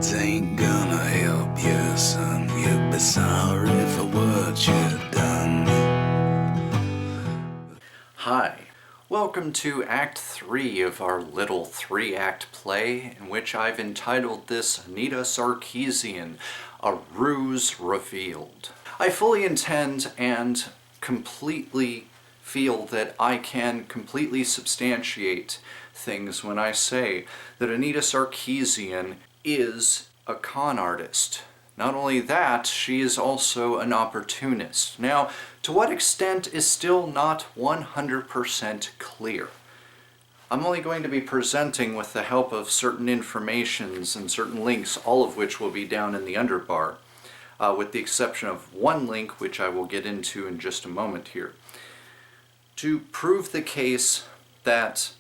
words ain't gonna help you, son. You'd be sorry for what you've done. Hi, welcome to Act 3 of our little 3-act play, in which I've entitled this Anita Sarkeesian, A Ruse Revealed. I fully intend and completely feel that I can completely substantiate things when I say that Anita Sarkeesian is a con artist. Not only that, she is also an opportunist. Now, to what extent is still not 100% clear. I'm only going to be presenting with the help of certain informations and certain links, all of which will be down in the underbar, with the exception of one link, which I will get into in just a moment here, to prove the case that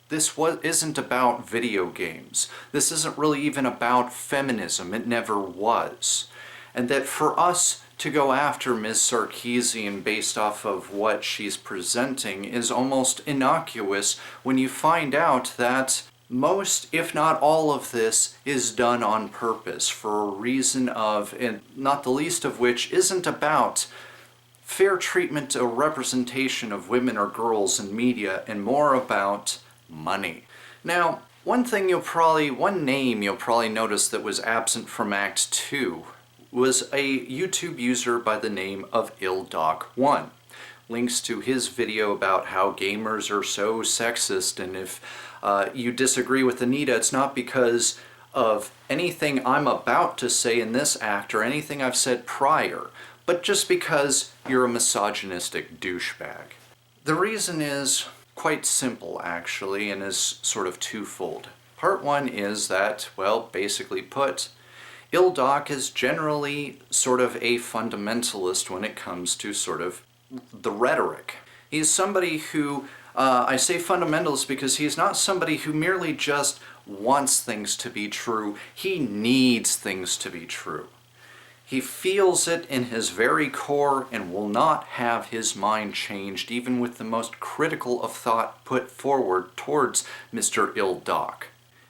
this isn't about video games. This isn't really even about feminism. It never was. And that for us to go after Ms. Sarkeesian based off of what she's presenting is almost innocuous when you find out that most, if not all of this, is done on purpose for a reason of, and not the least of which, isn't about fair treatment or representation of women or girls in media, and more about money. Now, one name you'll probably notice that was absent from Act 2 was a YouTube user by the name of ILDoc1. Links to his video about how gamers are so sexist, and if you disagree with Anita, it's not because of anything I'm about to say in this act or anything I've said prior, but just because you're a misogynistic douchebag. The reason is quite simple, actually, and is sort of twofold. Part one is that, well, basically put, ILDoc is generally sort of a fundamentalist when it comes to sort of the rhetoric. He's somebody who, I say fundamentalist because he's not somebody who merely just wants things to be true. He needs things to be true. He feels it in his very core and will not have his mind changed even with the most critical of thought put forward towards Mr. ILDoc.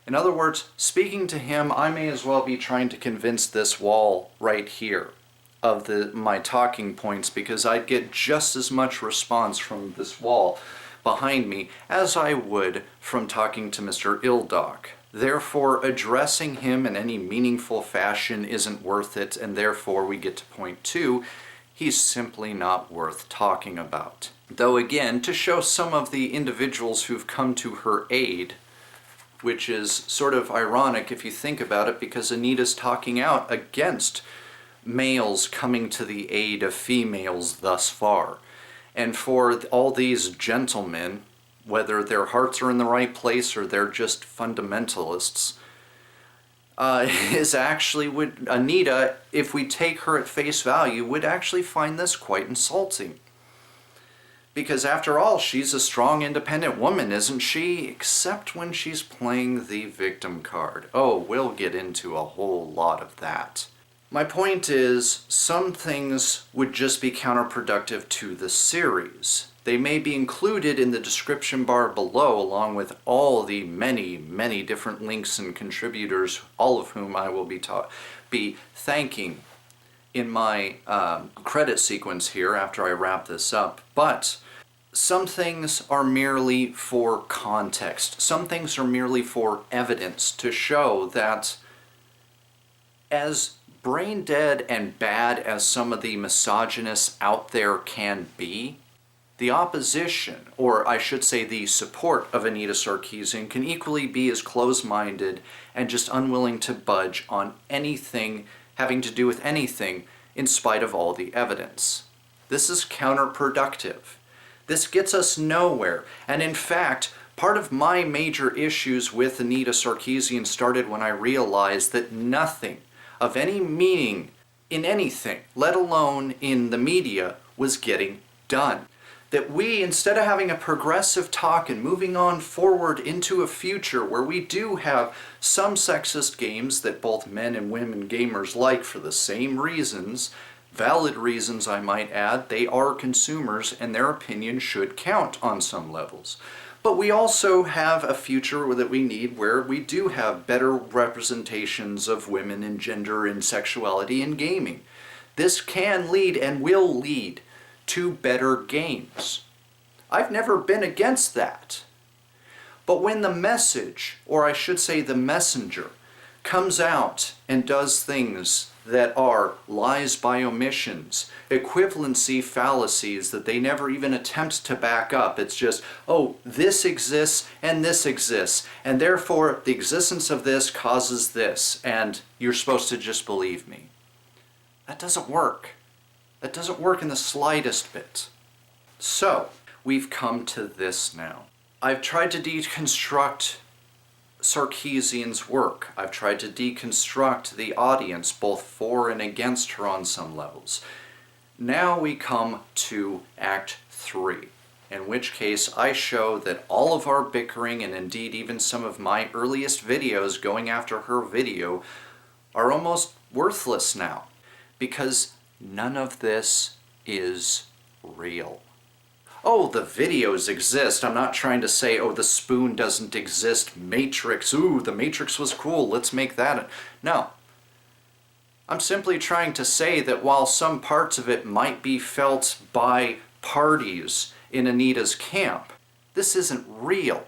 In other words, speaking to him, I may as well be trying to convince this wall right here of my talking points, because I'd get just as much response from this wall behind me as I would from talking to Mr. ILDoc. Therefore, addressing him in any meaningful fashion isn't worth it, and therefore we get to point 2, he's simply not worth talking about. Though again, to show some of the individuals who've come to her aid, which is sort of ironic if you think about it, because Anita's talking out against males coming to the aid of females thus far. And for all these gentlemen, whether their hearts are in the right place or they're just fundamentalists, is actually, Anita, if we take her at face value, would actually find this quite insulting. Because after all, she's a strong, independent woman, isn't she? Except when she's playing the victim card. Oh, we'll get into a whole lot of that. My point is, some things would just be counterproductive to the series. They may be included in the description bar below, along with all the many, many different links and contributors, all of whom I will be thanking in my credit sequence here after I wrap this up. But some things are merely for context. Some things are merely for evidence to show that, as brain dead and bad as some of the misogynists out there can be, the opposition, or I should say the support of Anita Sarkeesian, can equally be as close-minded and just unwilling to budge on anything having to do with anything in spite of all the evidence. This is counterproductive. This gets us nowhere, and in fact, part of my major issues with Anita Sarkeesian started when I realized that nothing of any meaning in anything, let alone in the media, was getting done. That we, instead of having a progressive talk and moving on forward into a future where we do have some sexist games that both men and women gamers like for the same reasons, valid reasons I might add, they are consumers and their opinion should count on some levels. But we also have a future that we need where we do have better representations of women and gender and sexuality in gaming. This can lead and will lead to better games. I've never been against that. But when the message, or I should say the messenger, comes out and does things that are lies by omissions, equivalency fallacies that they never even attempt to back up. It's just, oh, this exists, and therefore the existence of this causes this, and you're supposed to just believe me. That doesn't work. That doesn't work in the slightest bit. So, we've come to this now. I've tried to deconstruct Sarkeesian's work. I've tried to deconstruct the audience, both for and against her on some levels. Now we come to Act 3, in which case I show that all of our bickering, and indeed even some of my earliest videos going after her video, are almost worthless now, because none of this is real. Oh, the videos exist. I'm not trying to say, oh, the spoon doesn't exist. Matrix, ooh, the Matrix was cool, let's make that. No. I'm simply trying to say that while some parts of it might be felt by parties in Anita's camp, this isn't real.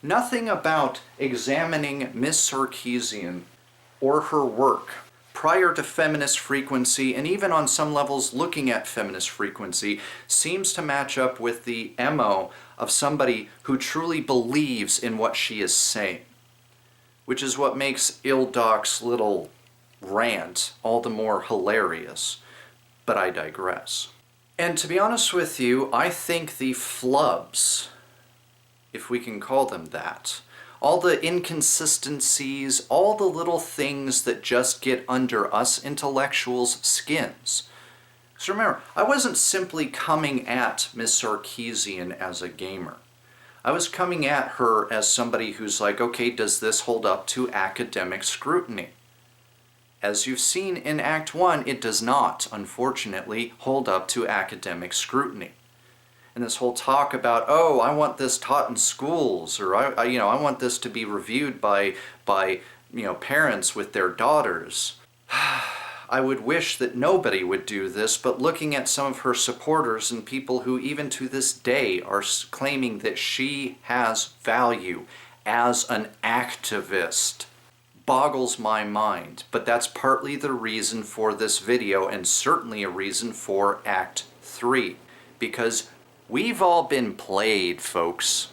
Nothing about examining Miss Sarkeesian or her work prior to feminist frequency, and even on some levels looking at feminist frequency, seems to match up with the MO of somebody who truly believes in what she is saying. Which is what makes Ildoc's little rant all the more hilarious. But I digress. And to be honest with you, I think the flubs, if we can call them that, all the inconsistencies, all the little things that just get under us intellectuals' skins. So remember, I wasn't simply coming at Miss Sarkeesian as a gamer. I was coming at her as somebody who's like, okay, does this hold up to academic scrutiny? As you've seen in Act 1, it does not, unfortunately, hold up to academic scrutiny. And this whole talk about, oh, I want this taught in schools, or I want this to be reviewed by parents with their daughters. I would wish that nobody would do this, but looking at some of her supporters and people who even to this day are claiming that she has value as an activist boggles my mind. But that's partly the reason for this video, and certainly a reason for Act 3, because we've all been played, folks.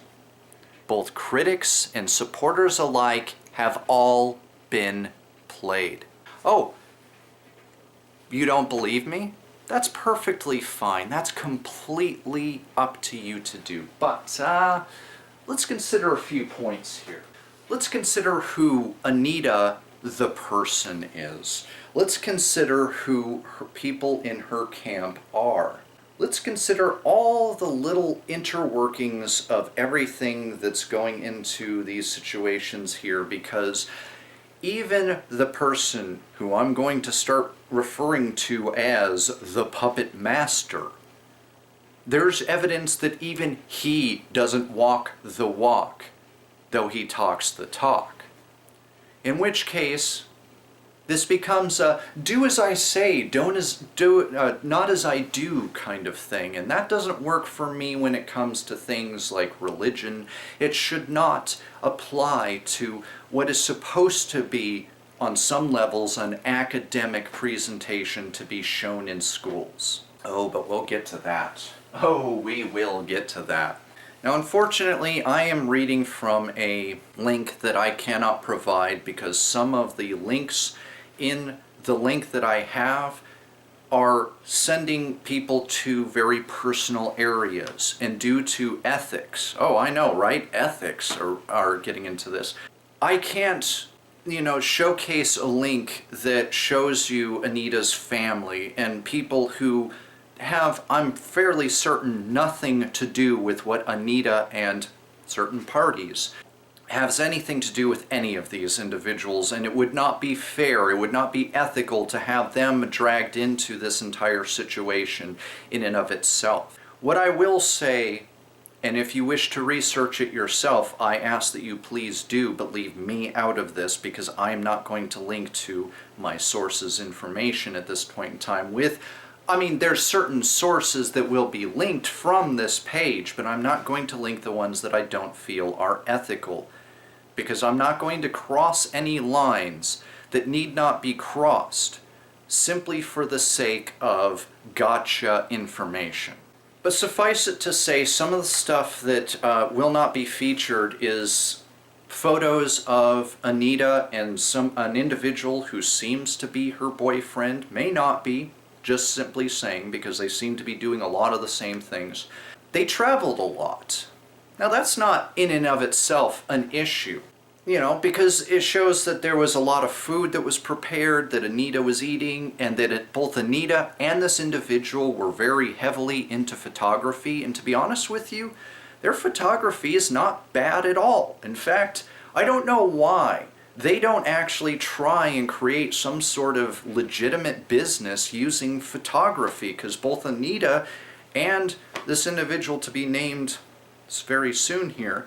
Both critics and supporters alike have all been played. Oh, you don't believe me? That's perfectly fine. That's completely up to you to do. But let's consider a few points here. Let's consider who Anita the person is. Let's consider who her people in her camp are. Let's consider all the little interworkings of everything that's going into these situations here, because even the person who I'm going to start referring to as the puppet master, there's evidence that even he doesn't walk the walk, though he talks the talk. In which case, this becomes a do as I say, not as I do kind of thing. And that doesn't work for me when it comes to things like religion. It should not apply to what is supposed to be, on some levels, an academic presentation to be shown in schools. Oh, but we'll get to that. Oh, we will get to that. Now, unfortunately, I am reading from a link that I cannot provide because some of the links in the link that I have are sending people to very personal areas, and due to ethics, oh, I know, right? Ethics are getting into this. I can't, showcase a link that shows you Anita's family and people who have, I'm fairly certain, nothing to do with what Anita and certain parties has anything to do with any of these individuals, and it would not be fair, it would not be ethical to have them dragged into this entire situation in and of itself. What I will say And if you wish to research it yourself, I ask that you please do, but leave me out of this because I'm not going to link to my sources' information at this point in time there's certain sources that will be linked from this page, but I'm not going to link the ones that I don't feel are ethical, because I'm not going to cross any lines that need not be crossed simply for the sake of gotcha information. But suffice it to say, some of the stuff that will not be featured is photos of Anita and an individual who seems to be her boyfriend, may not be, just simply saying, because they seem to be doing a lot of the same things. They traveled a lot. Now that's not in and of itself an issue, because it shows that there was a lot of food that was prepared that Anita was eating, and that both Anita and this individual were very heavily into photography. And to be honest with you, their photography is not bad at all. In fact, I don't know why they don't actually try and create some sort of legitimate business using photography, because both Anita and this individual to be named very soon here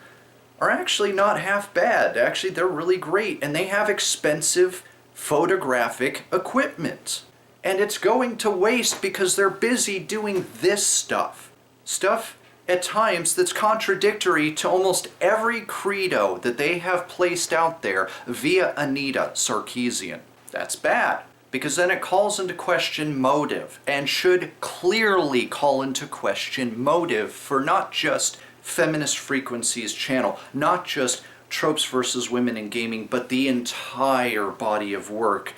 are actually not half bad. Actually, they're really great, and they have expensive photographic equipment. And it's going to waste because they're busy doing this stuff. Stuff at times that's contradictory to almost every credo that they have placed out there via Anita Sarkeesian. That's bad, because then it calls into question motive, and should clearly call into question motive for not just Feminist Frequency's channel, not just Tropes versus Women in Gaming, but the entire body of work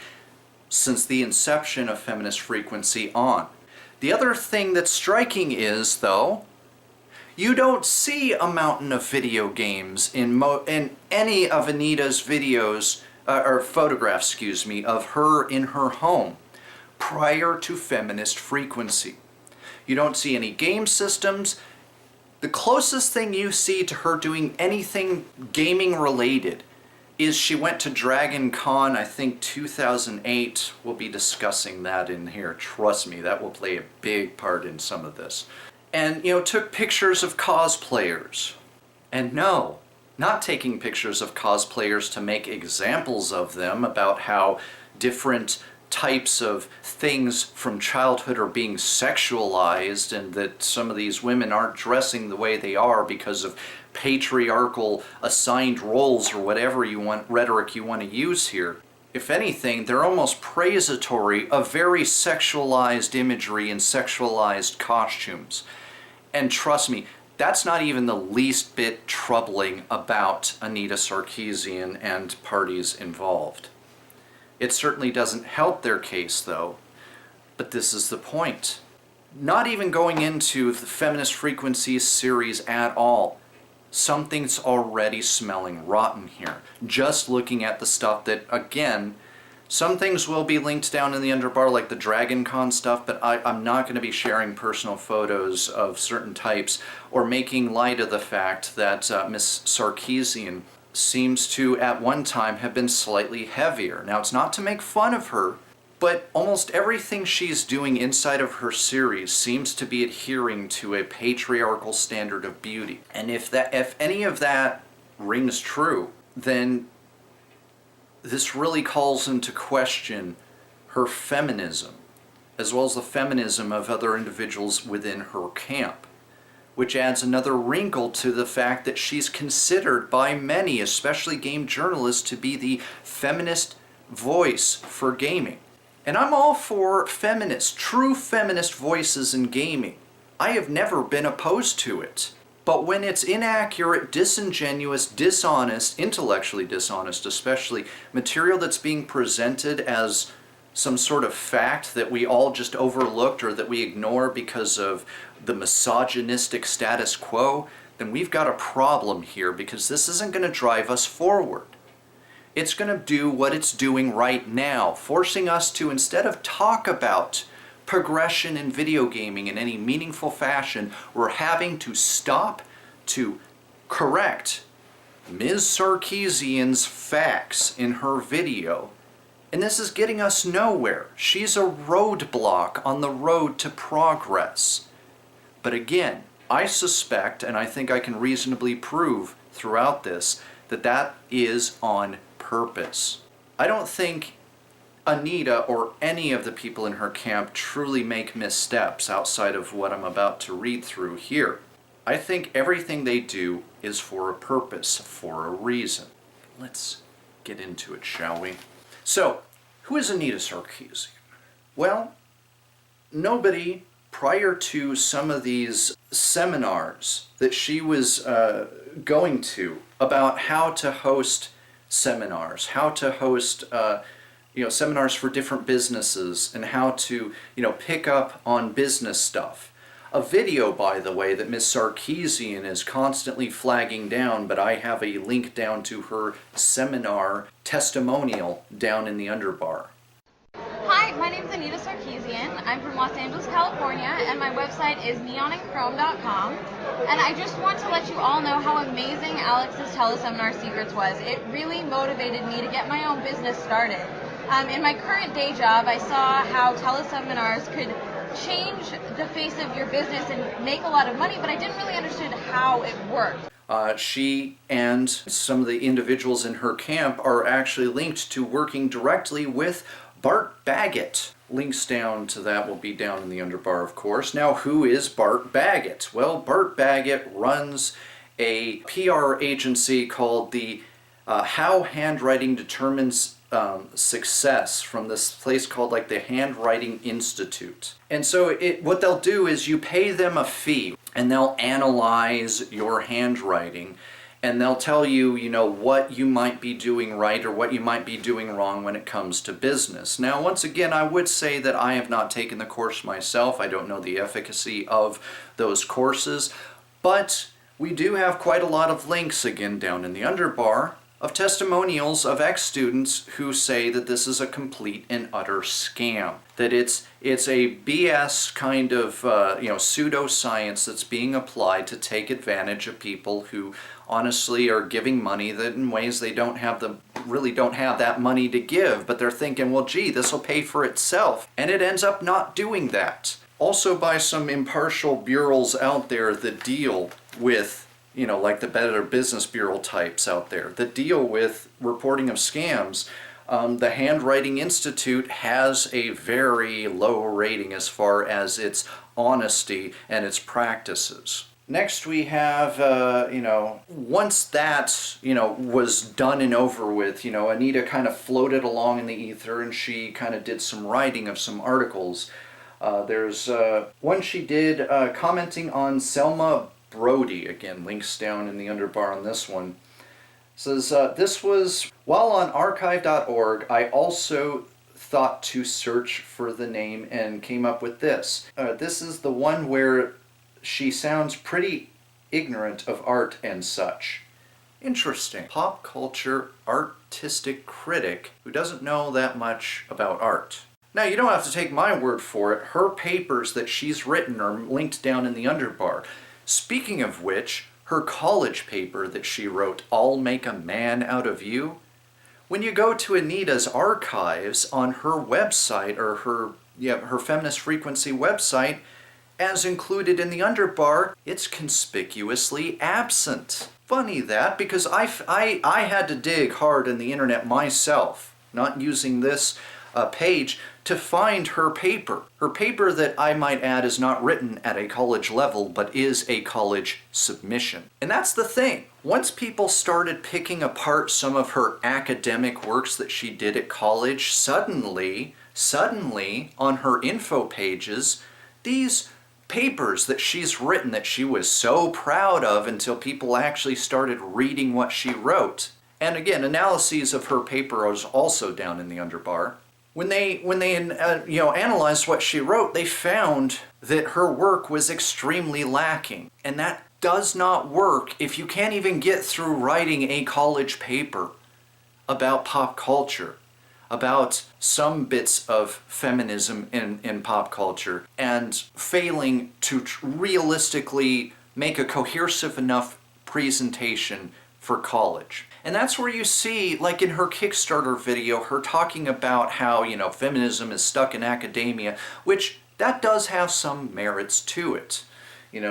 since the inception of Feminist Frequency on. The other thing that's striking is, though, you don't see a mountain of video games in any of Anita's videos, or photographs, of her in her home prior to Feminist Frequency. You don't see any game systems. The closest thing you see to her doing anything gaming related is she went to Dragon Con, I think 2008. We'll be discussing that in here. Trust me, that will play a big part in some of this. And, took pictures of cosplayers. And no, not taking pictures of cosplayers to make examples of them about how different types of things from childhood are being sexualized, and that some of these women aren't dressing the way they are because of patriarchal assigned roles or whatever rhetoric you want to use here. If anything, they're almost praisatory of very sexualized imagery and sexualized costumes. And trust me, that's not even the least bit troubling about Anita Sarkeesian and parties involved. It certainly doesn't help their case, though, but this is the point. Not even going into the Feminist Frequencies series at all, something's already smelling rotten here. Just looking at the stuff that, again, some things will be linked down in the underbar, like the Dragon Con stuff, but I'm not going to be sharing personal photos of certain types or making light of the fact that Miss Sarkeesian seems to, at one time, have been slightly heavier. Now, it's not to make fun of her, but almost everything she's doing inside of her series seems to be adhering to a patriarchal standard of beauty. And if any of that rings true, then this really calls into question her feminism, as well as the feminism of other individuals within her camp, which adds another wrinkle to the fact that she's considered by many, especially game journalists, to be the feminist voice for gaming. And I'm all for true feminist voices in gaming. I have never been opposed to it. But when it's inaccurate, disingenuous, dishonest, intellectually dishonest especially, material that's being presented as some sort of fact that we all just overlooked or that we ignore because of the misogynistic status quo, then we've got a problem here, because this isn't going to drive us forward. It's going to do what it's doing right now, forcing us to, instead of talk about progression in video gaming in any meaningful fashion, we're having to stop to correct Ms. Sarkeesian's facts in her video. And this is getting us nowhere. She's a roadblock on the road to progress. But again, I suspect, and I think I can reasonably prove throughout this, that that is on purpose. I don't think Anita or any of the people in her camp truly make missteps outside of what I'm about to read through here. I think everything they do is for a purpose, for a reason. Let's get into it, shall we? So, who is Anita Sarkeesian? Well, nobody prior to some of these seminars that she was going to about how to host seminars, how to host seminars for different businesses, and how to pick up on business stuff. A video, by the way, that Miss Sarkeesian is constantly flagging down, but I have a link down to her seminar testimonial down in the underbar. Hi, my name is Anita Sarkeesian. I'm from Los Angeles, California, and my website is neonandchrome.com. And I just want to let you all know how amazing Alex's Teleseminar Secrets was. It really motivated me to get my own business started. In my current day job, I saw how teleseminars could change the face of your business and make a lot of money, but I didn't really understand how it worked. She and some of the individuals in her camp are actually linked to working directly with Bart Baggett. Links down to that will be down in the underbar, of course. Now, who is Bart Baggett? Well, Bart Baggett runs a PR agency called the How Handwriting Determines Success, from this place called like the Handwriting Institute. And so what they'll do is you pay them a fee and they'll analyze your handwriting, and they'll tell you, what you might be doing right or what you might be doing wrong when it comes to business. Now, once again, I would say that I have not taken the course myself. I don't know the efficacy of those courses, but we do have quite a lot of links, again, down in the underbar, of testimonials of ex-students who say that this is a complete and utter scam. That it's a BS kind of pseudoscience that's being applied to take advantage of people who honestly are giving money that in ways they really don't have that money to give, but they're thinking, well, gee, this will pay for itself, and it ends up not doing that. Also by some impartial bureaus out there that deal with like the Better Business Bureau types out there that deal with reporting of scams. The Handwriting Institute has a very low rating as far as its honesty and its practices. Next we have, once that, was done and over with, Anita kind of floated along in the ether and she kind of did some writing of some articles. There's one she did commenting on Selma Brody, again, links down in the underbar on this one. It says, this was, while on archive.org, I also thought to search for the name and came up with this. This is the one where she sounds pretty ignorant of art and such. Interesting. Pop culture artistic critic who doesn't know that much about art. Now, you don't have to take my word for it. Her papers that she's written are linked down in the underbar. Speaking of which, her college paper that she wrote, I'll Make a Man Out of You, when you go to Anita's archives on her website, or her Feminist Frequency website, as included in the underbar, it's conspicuously absent. Funny that, because I had to dig hard in the internet myself, not using this page, to find her paper. Her paper that, I might add, is not written at a college level, but is a college submission. And that's the thing. Once people started picking apart some of her academic works that she did at college, suddenly, on her info pages, these papers that she's written that she was so proud of until people actually started reading what she wrote. And again, analyses of her paper is also down in the underbar. When they analyzed what she wrote, they found that her work was extremely lacking. And that does not work if you can't even get through writing a college paper about pop culture, about some bits of feminism in pop culture, and failing to realistically make a cohesive enough presentation for college. And that's where you see, like in her Kickstarter video, her talking about how, feminism is stuck in academia, which that does have some merits to it.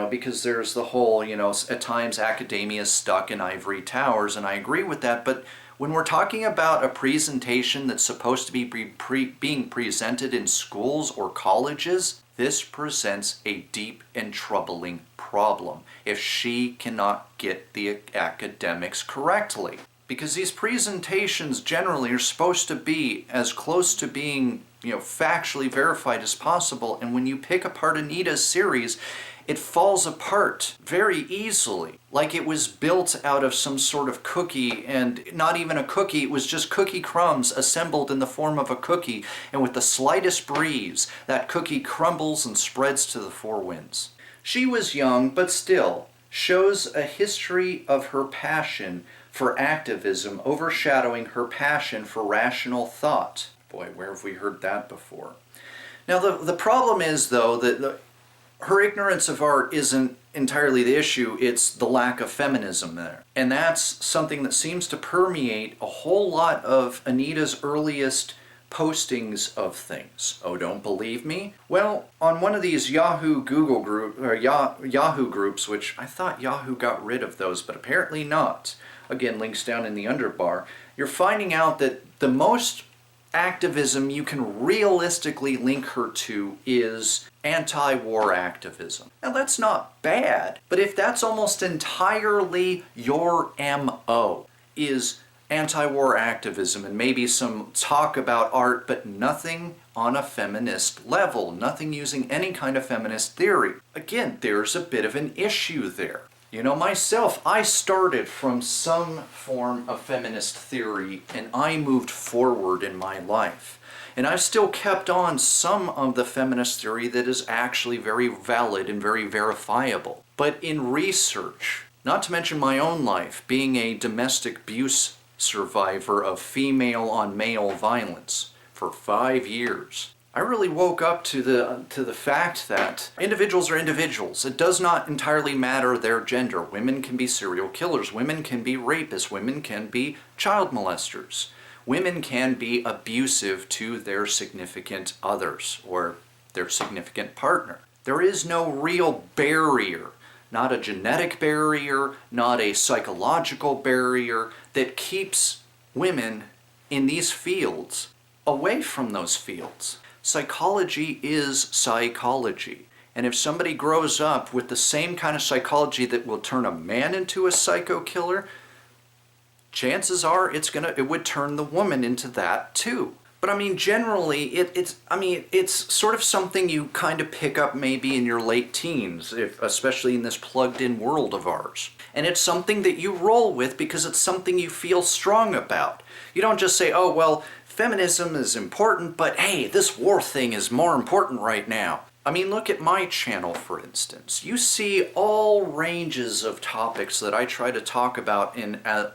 because there's the whole, at times academia is stuck in ivory towers, and I agree with that, but when we're talking about a presentation that's supposed to be being presented in schools or colleges, this presents a deep and troubling problem if she cannot get the academics correctly. Because these presentations generally are supposed to be as close to being, factually verified as possible, and when you pick apart Anita's series, it falls apart very easily. Like it was built out of some sort of cookie, and not even a cookie, it was just cookie crumbs assembled in the form of a cookie, and with the slightest breeze, that cookie crumbles and spreads to the four winds. She was young, but still shows a history of her passion for activism overshadowing her passion for rational thought. Boy, where have we heard that before? Now, the problem is, though, that her ignorance of art isn't entirely the issue, it's the lack of feminism there. And that's something that seems to permeate a whole lot of Anita's earliest postings of things. Oh, don't believe me? Well, on one of these Yahoo groups, which I thought Yahoo got rid of those, but apparently not. Again, links down in the underbar. You're finding out that the most activism you can realistically link her to is anti-war activism. Now that's not bad, but if that's almost entirely your MO, is anti-war activism and maybe some talk about art, but nothing on a feminist level, nothing using any kind of feminist theory. Again, there's a bit of an issue there. Myself, I started from some form of feminist theory and I moved forward in my life. And I've still kept on some of the feminist theory that is actually very valid and very verifiable. But in research, not to mention my own life, being a domestic abuse survivor of female-on-male violence for 5 years, I really woke up to the fact that individuals are individuals. It does not entirely matter their gender. Women can be serial killers. Women can be rapists. Women can be child molesters. Women can be abusive to their significant others or their significant partner. There is no real barrier, not a genetic barrier, not a psychological barrier that keeps women in these fields away from those fields. Psychology is psychology. And if somebody grows up with the same kind of psychology that will turn a man into a psycho killer, chances are it would turn the woman into that too. But generally, it's sort of something you kind of pick up maybe in your late teens, especially in this plugged-in world of ours. And it's something that you roll with because it's something you feel strong about. You don't just say, oh, well, feminism is important, but hey, this war thing is more important right now. Look at my channel, for instance. You see all ranges of topics that I try to talk about as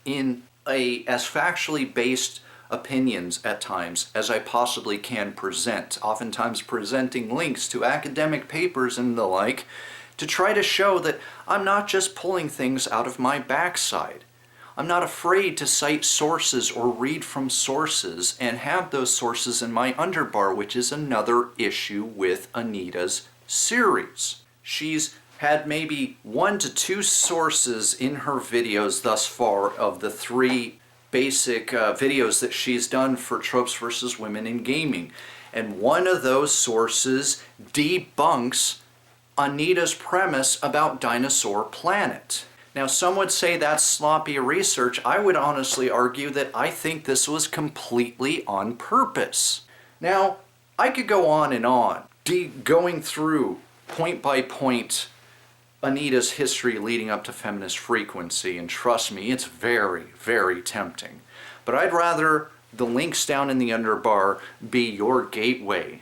factually based opinions at times as I possibly can present, oftentimes presenting links to academic papers and the like, to try to show that I'm not just pulling things out of my backside. I'm not afraid to cite sources or read from sources and have those sources in my underbar, which is another issue with Anita's series. She's had maybe 1 to 2 sources in her videos thus far of the 3 basic videos that she's done for Tropes versus Women in Gaming. And one of those sources debunks Anita's premise about Dinosaur Planet. Now, some would say that's sloppy research. I would honestly argue that I think this was completely on purpose. Now, I could go on and on, going through point by point Anita's history leading up to feminist frequency, and trust me, it's very, very tempting. But I'd rather the links down in the underbar be your gateway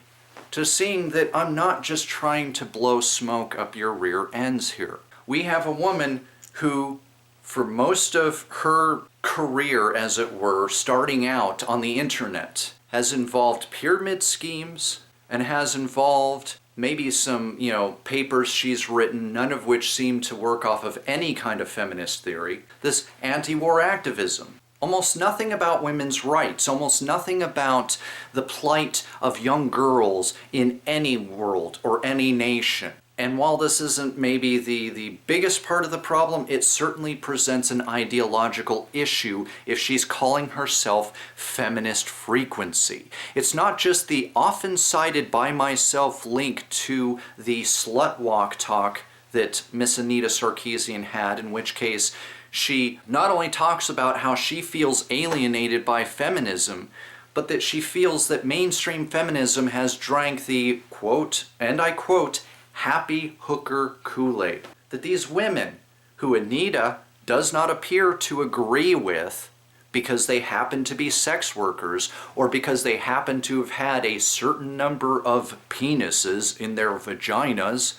to seeing that I'm not just trying to blow smoke up your rear ends here. We have a woman who, for most of her career, as it were, starting out on the internet, has involved pyramid schemes and has involved maybe some, papers she's written, none of which seem to work off of any kind of feminist theory. This anti-war activism. Almost nothing about women's rights, almost nothing about the plight of young girls in any world or any nation. And while this isn't maybe the biggest part of the problem, it certainly presents an ideological issue if she's calling herself feminist frequency. It's not just the often cited by myself link to the slut walk talk that Miss Anita Sarkeesian had, in which case she not only talks about how she feels alienated by feminism, but that she feels that mainstream feminism has drank the, quote, and I quote, happy hooker Kool-Aid. That these women, who Anita does not appear to agree with because they happen to be sex workers or because they happen to have had a certain number of penises in their vaginas,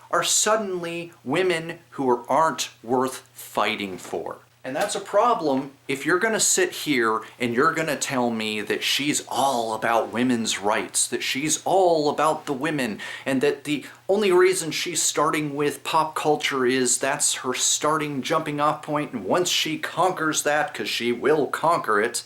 are suddenly women who aren't worth fighting for. And that's a problem if you're going to sit here and you're going to tell me that she's all about women's rights, that she's all about the women, and that the only reason she's starting with pop culture is that's her starting jumping off point, and once she conquers that, because she will conquer it,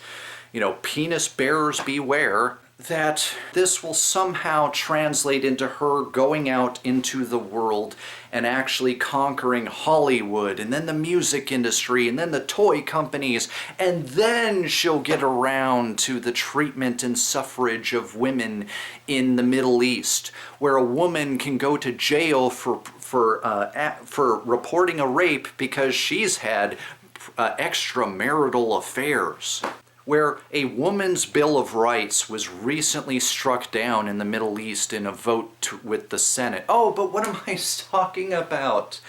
penis bearers beware, that this will somehow translate into her going out into the world and actually conquering Hollywood, and then the music industry, and then the toy companies, and then she'll get around to the treatment and suffrage of women in the Middle East, where a woman can go to jail for reporting a rape because she's had extramarital affairs. Where a woman's Bill of Rights was recently struck down in the Middle East in a vote with the Senate. Oh, but what am I talking about?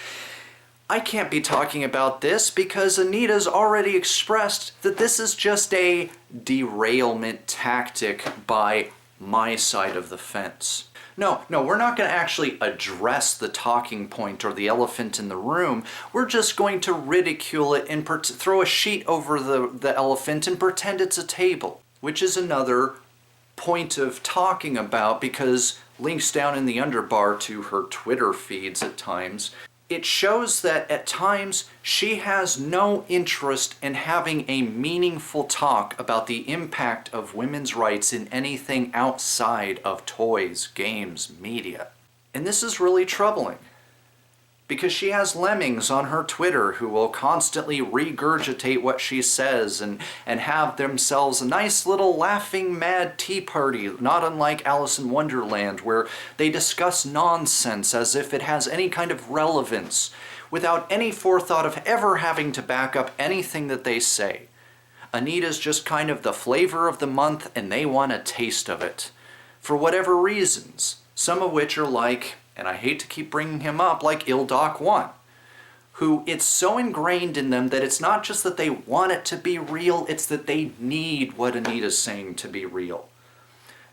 I can't be talking about this because Anita's already expressed that this is just a derailment tactic by my side of the fence. No, we're not going to actually address the talking point or the elephant in the room. We're just going to ridicule it and throw a sheet over the elephant and pretend it's a table, which is another point of talking about, because links down in the underbar to her Twitter feeds at times, it shows that at times she has no interest in having a meaningful talk about the impact of women's rights in anything outside of toys, games, media. And this is really troubling, because she has lemmings on her Twitter who will constantly regurgitate what she says and have themselves a nice little laughing mad tea party, not unlike Alice in Wonderland, where they discuss nonsense as if it has any kind of relevance, without any forethought of ever having to back up anything that they say. Anita's just kind of the flavor of the month, and they want a taste of it, for whatever reasons, some of which are like, and I hate to keep bringing him up, like Ildoc 1, who it's so ingrained in them that it's not just that they want it to be real, it's that they need what Anita's saying to be real.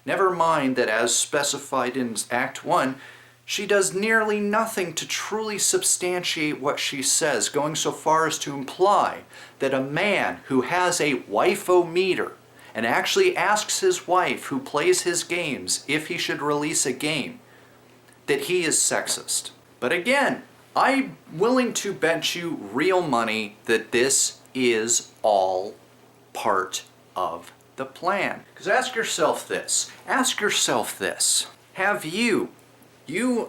Never mind that, as specified in Act 1, she does nearly nothing to truly substantiate what she says, going so far as to imply that a man who has a wife-o-meter and actually asks his wife who plays his games if he should release a game, that he is sexist. But again, I'm willing to bet you real money that this is all part of the plan. Because ask yourself this. Have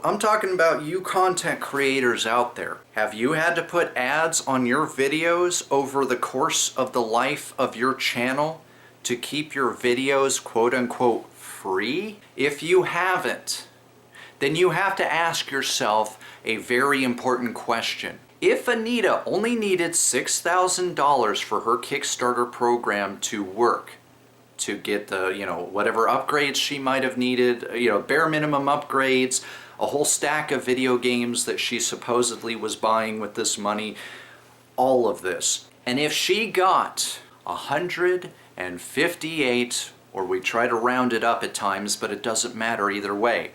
I'm talking about you content creators out there, have you had to put ads on your videos over the course of the life of your channel to keep your videos quote unquote free? If you haven't, then you have to ask yourself a very important question. If Anita only needed $6,000 for her Kickstarter program to work, to get the, whatever upgrades she might have needed, bare minimum upgrades, a whole stack of video games that she supposedly was buying with this money, all of this. And if she got 158, or we try to round it up at times, but it doesn't matter either way,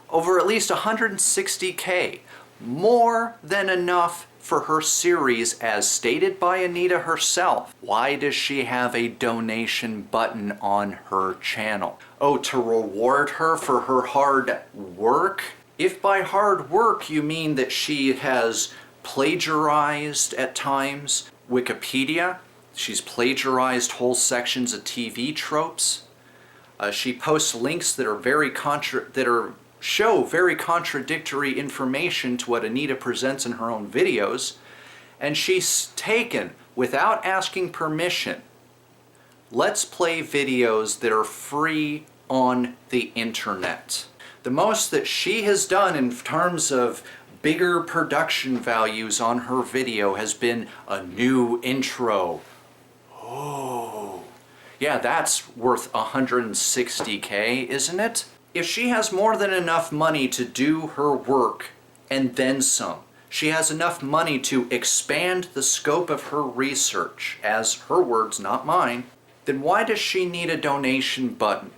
over at least 160K, more than enough for her series as stated by Anita herself. Why does she have a donation button on her channel? Oh, to reward her for her hard work? If by hard work you mean that she has plagiarized at times Wikipedia, she's plagiarized whole sections of TV tropes, she posts links that are show very contradictory information to what Anita presents in her own videos, and she's taken, without asking permission, let's play videos that are free on the internet. The most that she has done in terms of bigger production values on her video has been a new intro. Oh, yeah, that's worth $160K, isn't it? If she has more than enough money to do her work and then some, she has enough money to expand the scope of her research, as her words, not mine, then why does she need a donation button?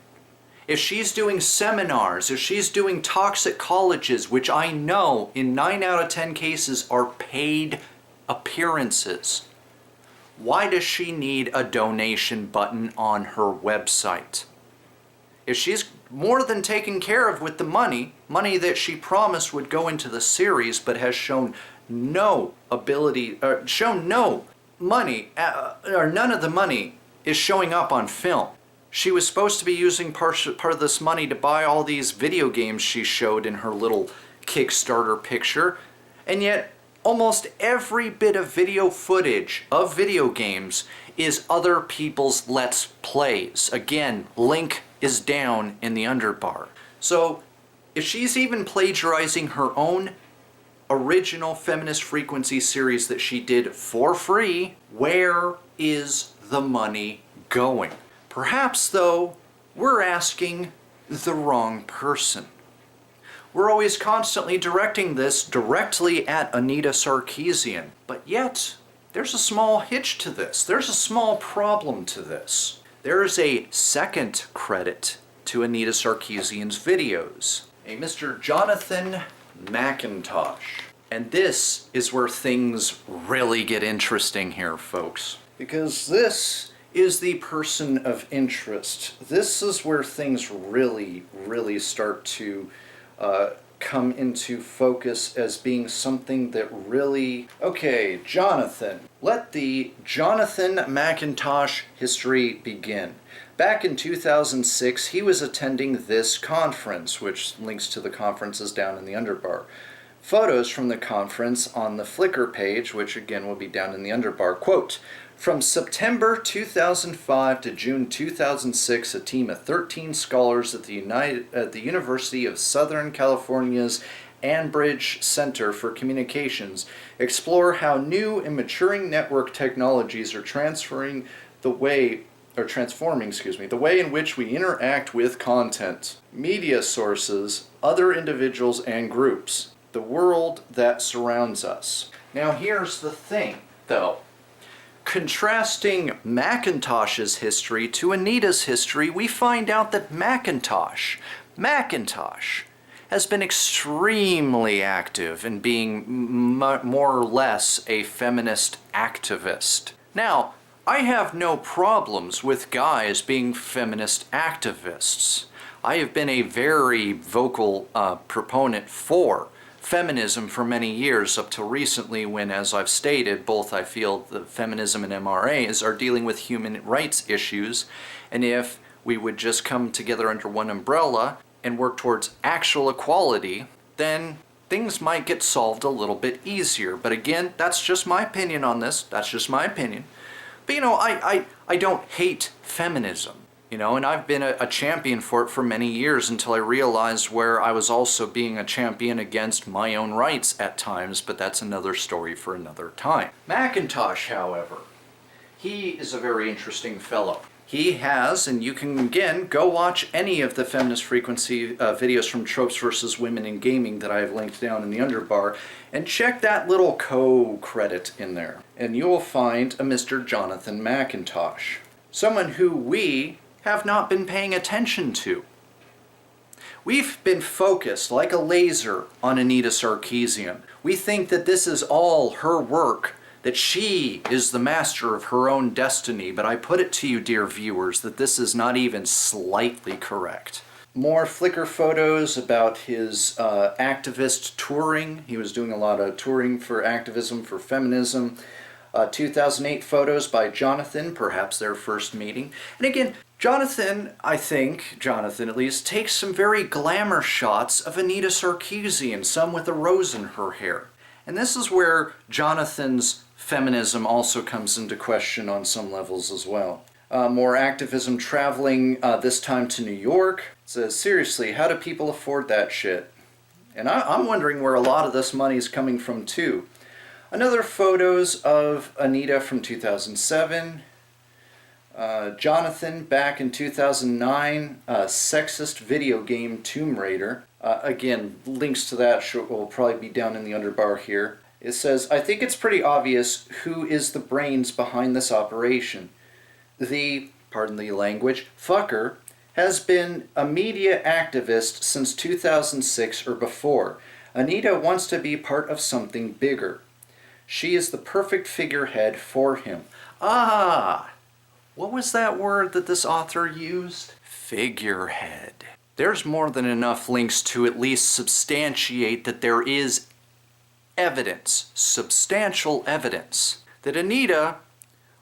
If she's doing seminars, if she's doing talks at colleges, which I know in 9 out of 10 cases are paid appearances, why does she need a donation button on her website? If she's more than taken care of with the money that she promised would go into the series but has shown no ability, shown no money, or none of the money is showing up on film. She was supposed to be using part of this money to buy all these video games she showed in her little Kickstarter picture, and yet almost every bit of video footage of video games is other people's Let's Plays. Again, link is down in the underbar. So if she's even plagiarizing her own original Feminist Frequency series that she did for free, where is the money going? Perhaps, though, we're asking the wrong person. We're always constantly directing this directly at Anita Sarkeesian, but yet there's a small hitch to this. There's a small problem to this. There is a second credit to Anita Sarkeesian's videos, a Mr. Jonathan McIntosh. And this is where things really get interesting here, folks. Because this is the person of interest. This is where things really, really start to come into focus as being something that really... Okay, Jonathan. Let the Jonathan McIntosh history begin. Back in 2006, he was attending this conference, which links to the conferences down in the underbar. Photos from the conference on the Flickr page, which again will be down in the underbar. Quote, from September 2005 to June 2006, a team of 13 scholars at the University of Southern California's Ambridge Center for Communications explore how new and maturing network technologies are transforming the way in which we interact with content, media sources, other individuals and groups, the world that surrounds us. Now here's the thing, though. Contrasting McIntosh's history to Anita's history, we find out that McIntosh has been extremely active in being more or less a feminist activist. Now, I have no problems with guys being feminist activists. I have been a very vocal proponent for feminism for many years, up till recently when, as I've stated, both I feel the feminism and MRAs are dealing with human rights issues, and if we would just come together under one umbrella and work towards actual equality, then things might get solved a little bit easier. But again, that's just my opinion on this. That's just my opinion. But you know, I don't hate feminism. You know, and I've been a champion for it for many years until I realized where I was also being a champion against my own rights at times, but that's another story for another time. McIntosh, however, he is a very interesting fellow. He has, and you can again go watch any of the Feminist Frequency videos from Tropes vs. Women in Gaming that I have linked down in the underbar, and check that little co-credit in there, and you will find a Mr. Jonathan McIntosh, someone who we have not been paying attention to. We've been focused like a laser on Anita Sarkeesian. We think that this is all her work, that she is the master of her own destiny, but I put it to you, dear viewers, that this is not even slightly correct. More Flickr photos about his activist touring. He was doing a lot of touring for activism, for feminism. 2008 photos by Jonathan, perhaps their first meeting. And again, Jonathan at least, takes some very glamour shots of Anita Sarkeesian, some with a rose in her hair. And this is where Jonathan's feminism also comes into question on some levels as well. More activism traveling, this time to New York. It says, seriously, how do people afford that shit? And I'm wondering where a lot of this money is coming from too. Another photos of Anita from 2007. Jonathan back in 2009, sexist video game Tomb Raider. Again, links to that will probably be down in the underbar here. It says, I think it's pretty obvious who is the brains behind this operation. The, pardon the language, fucker has been a media activist since 2006 or before. Anita wants to be part of something bigger. She is the perfect figurehead for him. Ah! What was that word that this author used? Figurehead. There's more than enough links to at least substantiate that there is evidence, substantial evidence, that Anita,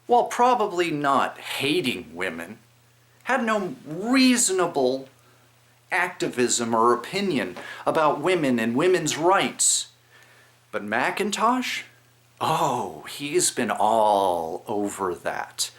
while probably not hating women, had no reasonable activism or opinion about women and women's rights. But Macintosh? Oh, he's been all over that.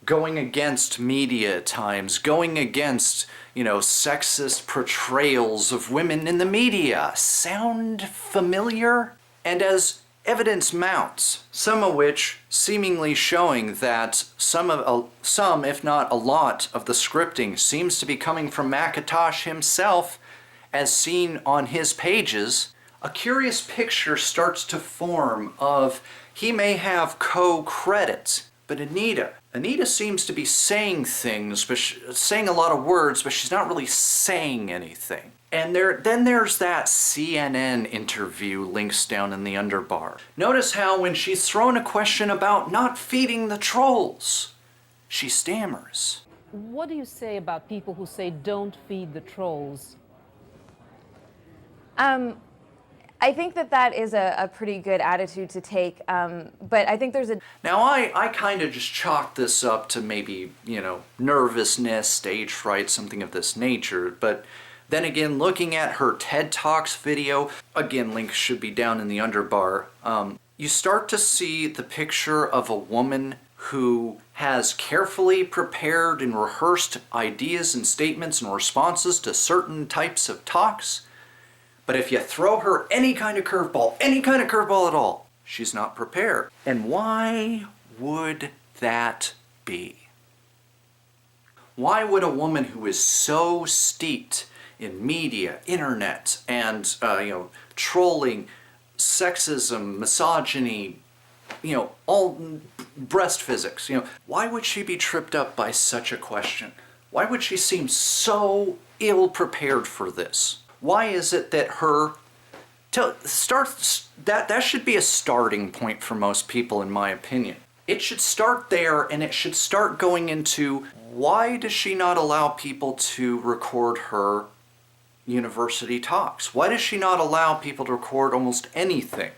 Going against media at times, going against, sexist portrayals of women in the media. Sound familiar? And as evidence mounts, some of which seemingly showing that some, if not a lot, of the scripting seems to be coming from Macintosh himself, as seen on his pages, a curious picture starts to form of he may have co-credit, but Anita seems to be saying things, saying a lot of words, but she's not really saying anything. And then there's that CNN interview links down in the underbar. Notice how when she's thrown a question about not feeding the trolls, she stammers. What do you say about people who say don't feed the trolls? I think that is a pretty good attitude to take, but I think there's a... Now, I kind of just chalked this up to maybe, nervousness, stage fright, something of this nature, but then again, looking at her TED Talks video, again, links should be down in the underbar, you start to see the picture of a woman who has carefully prepared and rehearsed ideas and statements and responses to certain types of talks. But if you throw her any kind of curveball at all, she's not prepared. And why would that be? Why would a woman who is so steeped in media, internet, and trolling, sexism, misogyny, all breast physics, why would she be tripped up by such a question? Why would she seem so ill-prepared for this? Why is it that that should be a starting point for most people, in my opinion. It should start there, and it should start going into, why does she not allow people to record her university talks? Why does she not allow people to record almost anything?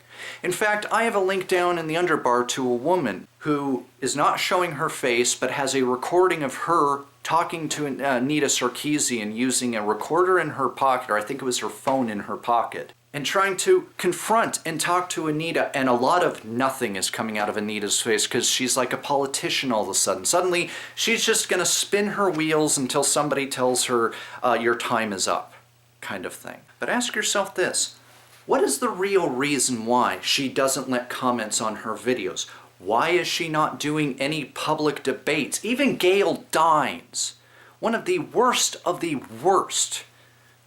In fact, I have a link down in the underbar to a woman who is not showing her face, but has a recording of her talking to Anita Sarkeesian using a recorder in her pocket, or I think it was her phone in her pocket, and trying to confront and talk to Anita, and a lot of nothing is coming out of Anita's face because she's like a politician all of a sudden. Suddenly, she's just going to spin her wheels until somebody tells her, your time is up, kind of thing. But ask yourself this. What is the real reason why she doesn't let comments on her videos? Why is she not doing any public debates? Even Gail Dines, one of the worst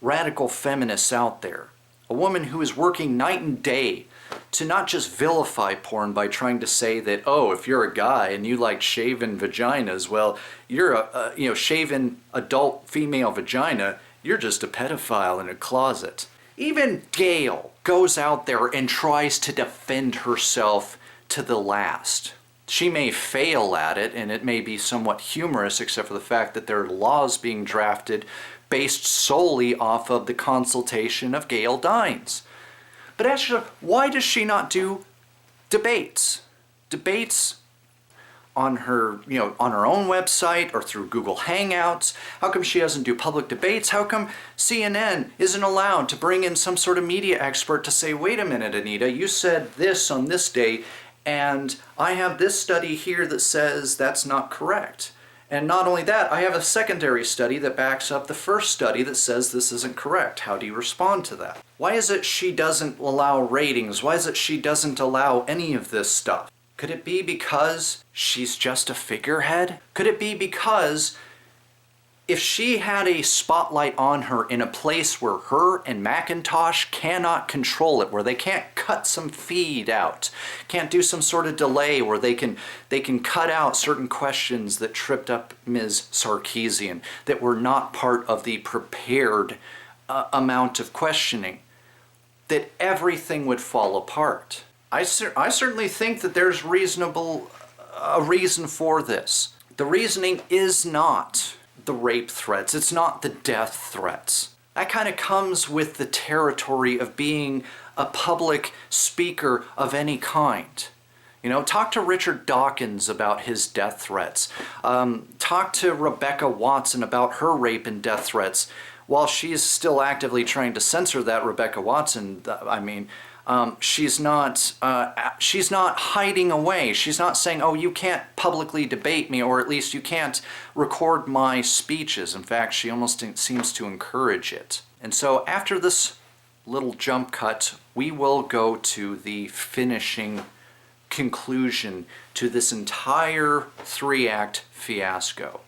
radical feminists out there, a woman who is working night and day to not just vilify porn by trying to say that, oh, if you're a guy and you like shaven vaginas, well, you're a shaven adult female vagina, you're just a pedophile in a closet. Even Gail goes out there and tries to defend herself to the last. She may fail at it, and it may be somewhat humorous, except for the fact that there are laws being drafted based solely off of the consultation of Gail Dines. But actually, why does she not do debates? debates on her, on her own website or through Google Hangouts? How come she doesn't do public debates? How come CNN isn't allowed to bring in some sort of media expert to say, wait a minute, Anita, you said this on this day, and I have this study here that says that's not correct. And not only that, I have a secondary study that backs up the first study that says this isn't correct. How do you respond to that? Why is it she doesn't allow ratings? Why is it she doesn't allow any of this stuff? Could it be because she's just a figurehead? Could it be because if she had a spotlight on her in a place where her and Macintosh cannot control it, where they can't cut some feed out, can't do some sort of delay where they can cut out certain questions that tripped up Ms. Sarkeesian, that were not part of the prepared amount of questioning, that everything would fall apart. I certainly think that there's a reason for this. The reasoning is not the rape threats. It's not the death threats. That kind of comes with the territory of being a public speaker of any kind. Talk to Richard Dawkins about his death threats. Talk to Rebecca Watson about her rape and death threats. While she's still actively trying to censor that, Rebecca Watson, she's not hiding away. She's not saying, oh, you can't publicly debate me, or at least you can't record my speeches. In fact, she almost seems to encourage it. And so after this little jump cut, we will go to the finishing conclusion to this entire 3-act fiasco.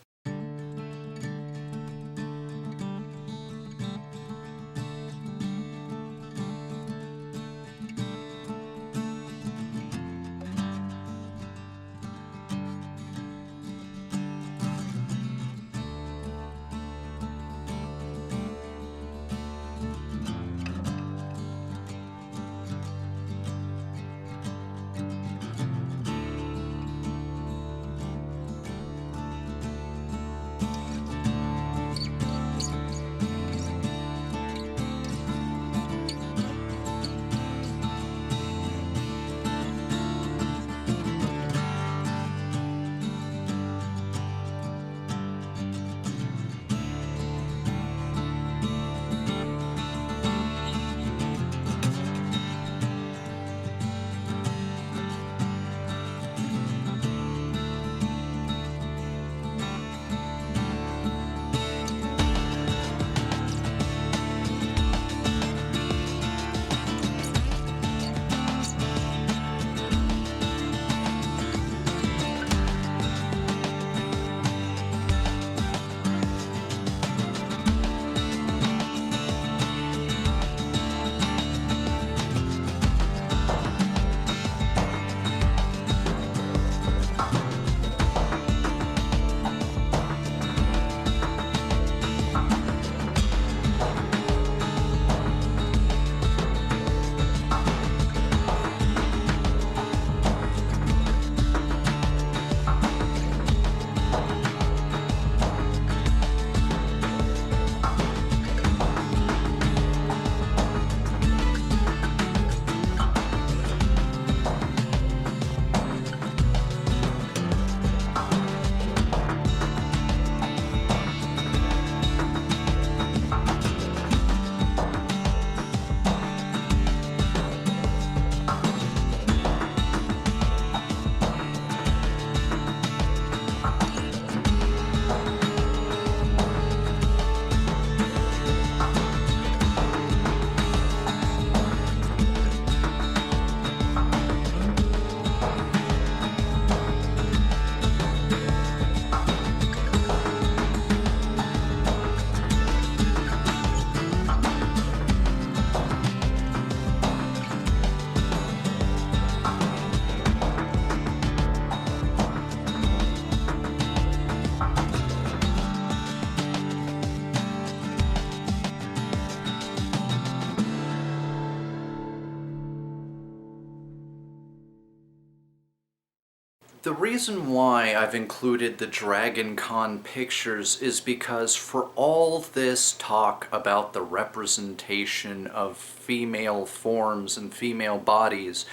The reason why I've included the Dragon Con pictures is because for all this talk about the representation of female forms and female bodies,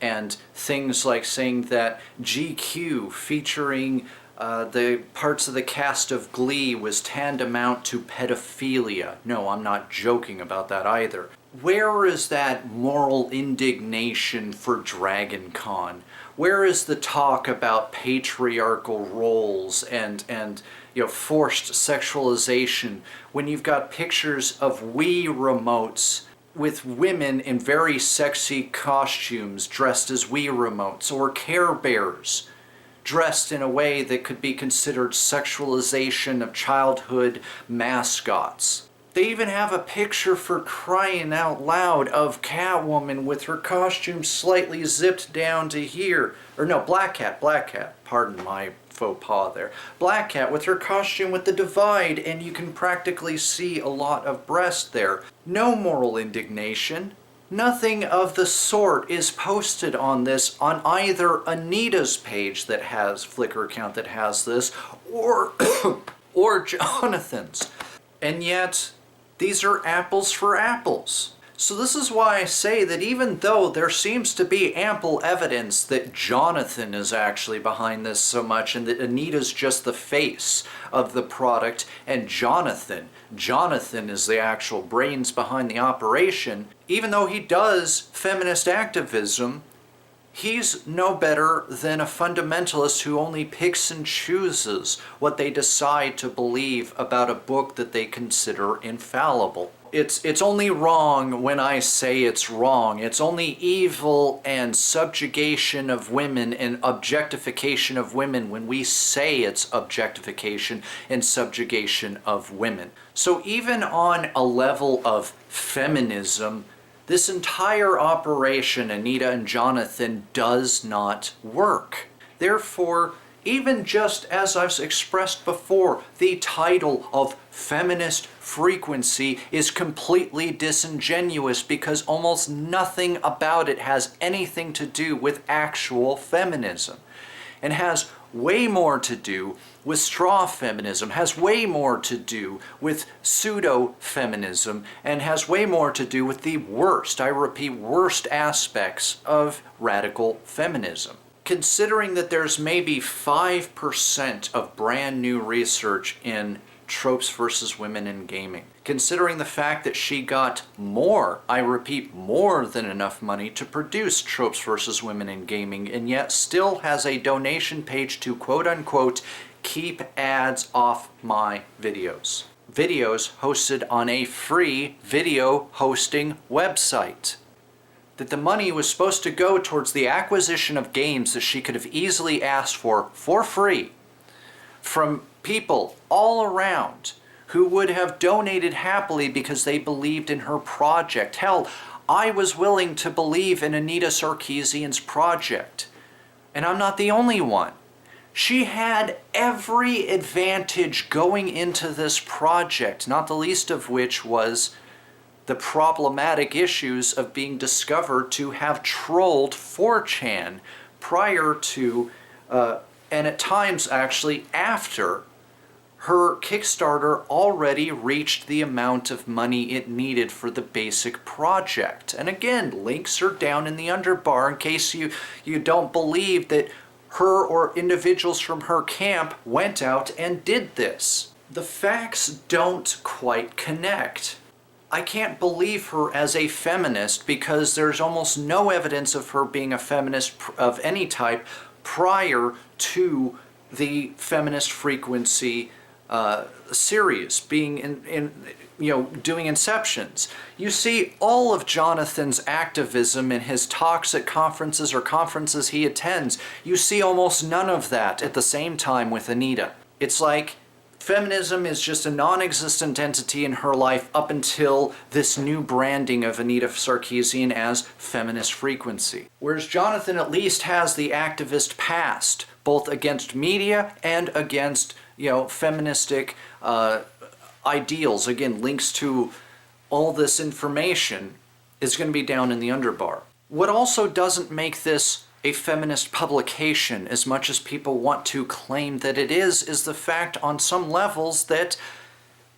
and things like saying that GQ featuring the parts of the cast of Glee was tantamount to pedophilia. No, I'm not joking about that either. Where is that moral indignation for Dragon Con? Where is the talk about patriarchal roles and forced sexualization when you've got pictures of Wii remotes with women in very sexy costumes dressed as Wii remotes, or Care Bears dressed in a way that could be considered sexualization of childhood mascots? They even have a picture, for crying out loud, of Catwoman with her costume slightly zipped down to here. Or no, Black Cat, pardon my faux pas there. Black Cat with her costume with the divide, and you can practically see a lot of breast there. No moral indignation. Nothing of the sort is posted on this on either Anita's page that has Flickr account that has this, or or Jonathan's. And yet, these are apples for apples. So this is why I say that even though there seems to be ample evidence that Jonathan is actually behind this so much, and that Anita's just the face of the product, and Jonathan is the actual brains behind the operation, even though he does feminist activism, he's no better than a fundamentalist who only picks and chooses what they decide to believe about a book that they consider infallible. It's only wrong when I say it's wrong. It's only evil and subjugation of women and objectification of women when we say it's objectification and subjugation of women. So even on a level of feminism, this entire operation, Anita and Jonathan, does not work. Therefore, even just as I've expressed before, the title of Feminist Frequency is completely disingenuous because almost nothing about it has anything to do with actual feminism, and has way more to do with straw feminism, has way more to do with pseudo-feminism, and has way more to do with the worst, I repeat, worst aspects of radical feminism. Considering that there's maybe 5% of brand new research in tropes versus women in gaming, considering the fact that she got more, I repeat, more than enough money to produce tropes versus women in gaming, and yet still has a donation page to quote-unquote keep ads off my videos. Videos hosted on a free video hosting website. That the money was supposed to go towards the acquisition of games that she could have easily asked for free from people all around who would have donated happily because they believed in her project. Hell, I was willing to believe in Anita Sarkeesian's project, and I'm not the only one. She had every advantage going into this project, not the least of which was the problematic issues of being discovered to have trolled 4chan prior to, and at times actually after, her Kickstarter already reached the amount of money it needed for the basic project. And again, links are down in the underbar in case you don't believe that her or individuals from her camp went out and did this. The facts don't quite connect. I can't believe her as a feminist because there's almost no evidence of her being a feminist of any type prior to the Feminist Frequency series being doing inceptions. You see all of Jonathan's activism in his talks at conferences or conferences he attends. You see almost none of that at the same time with Anita. It's like feminism is just a non-existent entity in her life up until this new branding of Anita Sarkeesian as Feminist Frequency. Whereas Jonathan at least has the activist past, both against media and against, feministic ideals. Again, links to all this information is going to be down in the underbar. What also doesn't make this a feminist publication as much as people want to claim that it is the fact on some levels that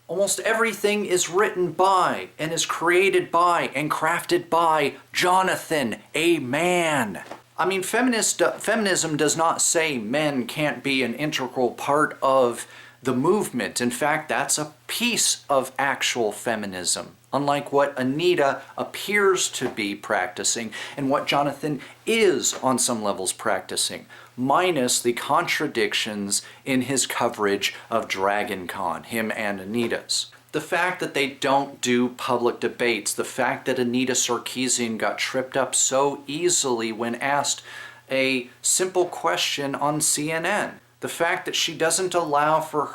Almost everything is written by and is created by and crafted by Jonathan, a man. I mean, feminism does not say men can't be an integral part of the movement. In fact, that's a piece of actual feminism, unlike what Anita appears to be practicing and what Jonathan is on some levels practicing, minus the contradictions in his coverage of Dragon Con, him and Anita's. The fact that they don't do public debates, the fact that Anita Sarkeesian got tripped up so easily when asked a simple question on CNN. The fact that she doesn't allow for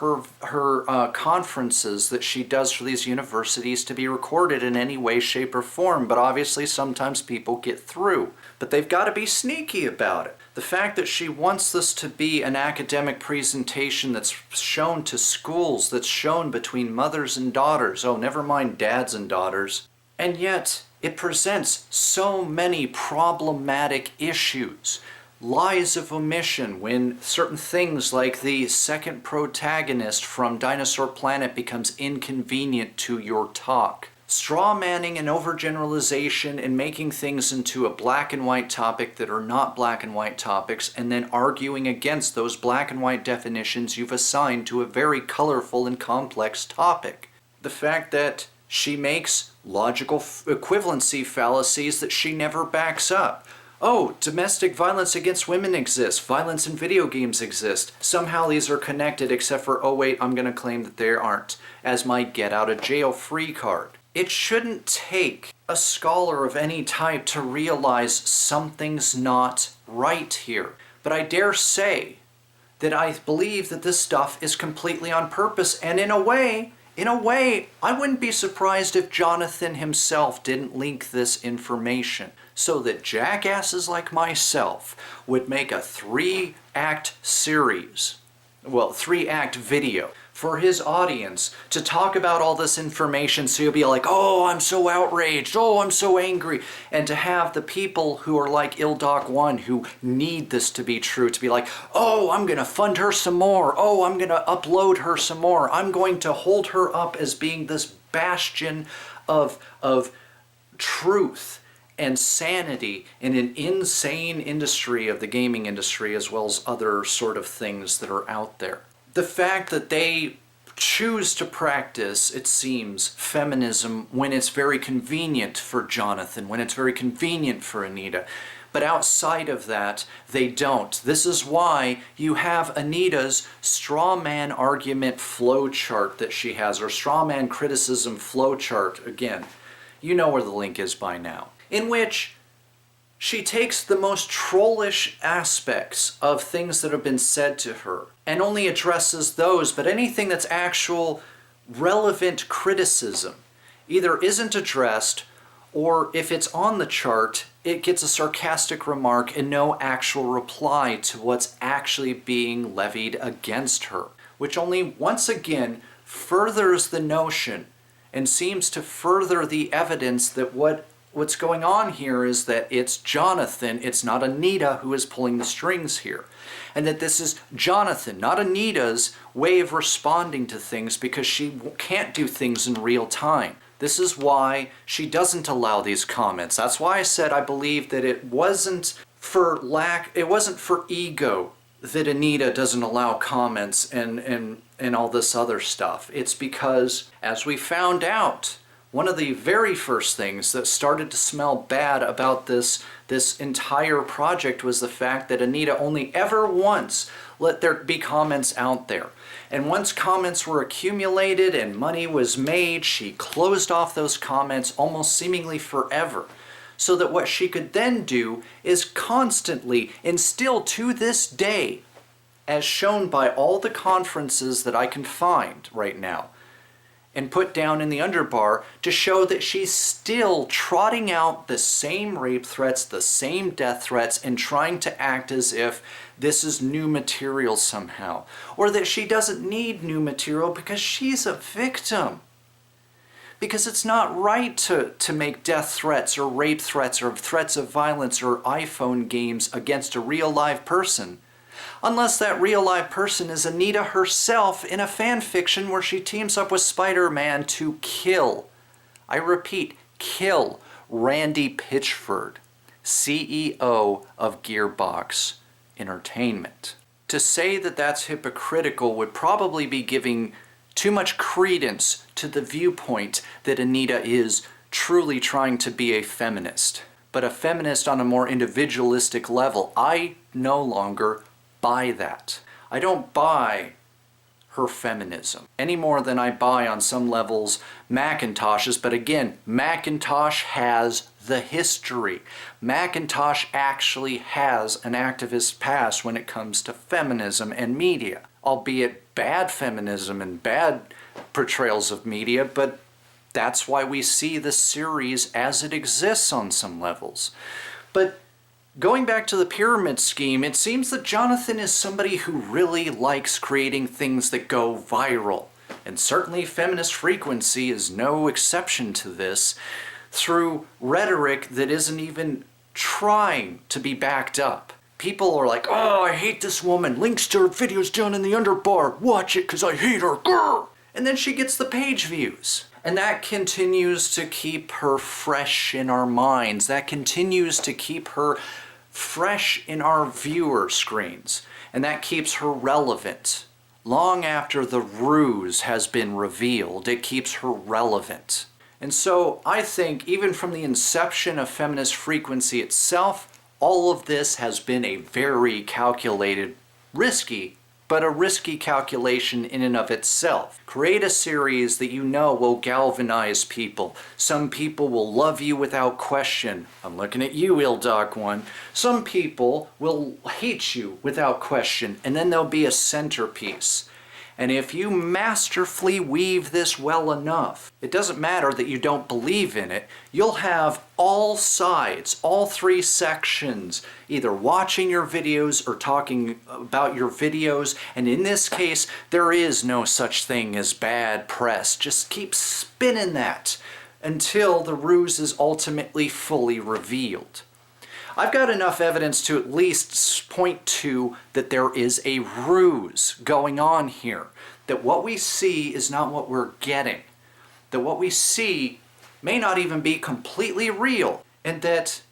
her conferences that she does for these universities to be recorded in any way, shape, or form, but obviously sometimes people get through. But they've got to be sneaky about it. The fact that she wants this to be an academic presentation that's shown to schools, that's shown between mothers and daughters, oh, never mind dads and daughters, and yet it presents so many problematic issues. Lies of omission when certain things like the second protagonist from Dinosaur Planet becomes inconvenient to your talk. Straw manning and overgeneralization and making things into a black and white topic that are not black and white topics, and then arguing against those black and white definitions you've assigned to a very colorful and complex topic. The fact that she makes logical equivalency fallacies that she never backs up. Oh, domestic violence against women exists. Violence in video games exist. Somehow these are connected except for, oh wait, I'm going to claim that they aren't, as my get out of jail free card. It shouldn't take a scholar of any type to realize something's not right here. But I dare say that I believe that this stuff is completely on purpose, and in a way, I wouldn't be surprised if Jonathan himself didn't leak this information so that jackasses like myself would make a 3-act series, well, 3-act video for his audience to talk about all this information, so you'll be like, oh, I'm so outraged, oh, I'm so angry, and to have the people who are like IlDoc1 who need this to be true to be like, oh, I'm going to fund her some more, oh, I'm going to upload her some more, I'm going to hold her up as being this bastion of truth and sanity in an insane industry of the gaming industry, as well as other sort of things that are out there. The fact that they choose to practice, it seems, feminism when it's very convenient for Jonathan, when it's very convenient for Anita. But outside of that, they don't. This is why you have Anita's straw man argument flowchart that she has, or straw man criticism flowchart. Again, you know where the link is by now, in which she takes the most trollish aspects of things that have been said to her and only addresses those, but anything that's actual relevant criticism either isn't addressed, or if it's on the chart, it gets a sarcastic remark and no actual reply to what's actually being levied against her, which only once again furthers the notion and seems to further the evidence that what's going on here is that it's Jonathan, it's not Anita who is pulling the strings here. And that this is Jonathan, not Anita's, way of responding to things because she can't do things in real time. This is why she doesn't allow these comments. That's why I said I believe that it wasn't for ego that Anita doesn't allow comments and all this other stuff. It's because, as we found out, one of the very first things that started to smell bad about this entire project was the fact that Anita only ever once let there be comments out there. And once comments were accumulated and money was made, she closed off those comments almost seemingly forever. So that what she could then do is constantly, and still to this day, as shown by all the conferences that I can find right now, and put down in the underbar, to show that she's still trotting out the same rape threats, the same death threats, and trying to act as if this is new material somehow. Or that she doesn't need new material because she's a victim. Because it's not right to make death threats or rape threats or threats of violence or iPhone games against a real live person. Unless that real live person is Anita herself in a fan fiction where she teams up with Spider-Man to kill, I repeat, kill Randy Pitchford, CEO of Gearbox Entertainment. To say that that's hypocritical would probably be giving too much credence to the viewpoint that Anita is truly trying to be a feminist. But a feminist on a more individualistic level, I no longer buy that. I don't buy her feminism any more than I buy on some levels Macintosh's, but again, Macintosh has the history. Macintosh actually has an activist past when it comes to feminism and media, albeit bad feminism and bad portrayals of media, but that's why we see the series as it exists on some levels. But going back to the pyramid scheme, it seems that Jonathan is somebody who really likes creating things that go viral. And certainly Feminist Frequency is no exception to this, through rhetoric that isn't even trying to be backed up. People are like, oh, I hate this woman. Links to her videos down in the underbar. Watch it because I hate her. Grr! And then she gets the page views. And that continues to keep her fresh in our minds. That continues to keep her fresh in our viewer screens. And that keeps her relevant. Long after the ruse has been revealed, it keeps her relevant. And so I think even from the inception of Feminist Frequency itself, all of this has been a very calculated, risky, but a risky calculation in and of itself. Create a series that you know will galvanize people. Some people will love you without question. I'm looking at you, Ildoc One. Some people will hate you without question, and then there'll be a centerpiece. And if you masterfully weave this well enough, it doesn't matter that you don't believe in it, you'll have all sides, all three sections, either watching your videos or talking about your videos. And in this case, there is no such thing as bad press. Just keep spinning that until the ruse is ultimately fully revealed. I've got enough evidence to at least point to that there is a ruse going on here. That what we see is not what we're getting. That what we see may not even be completely real. And that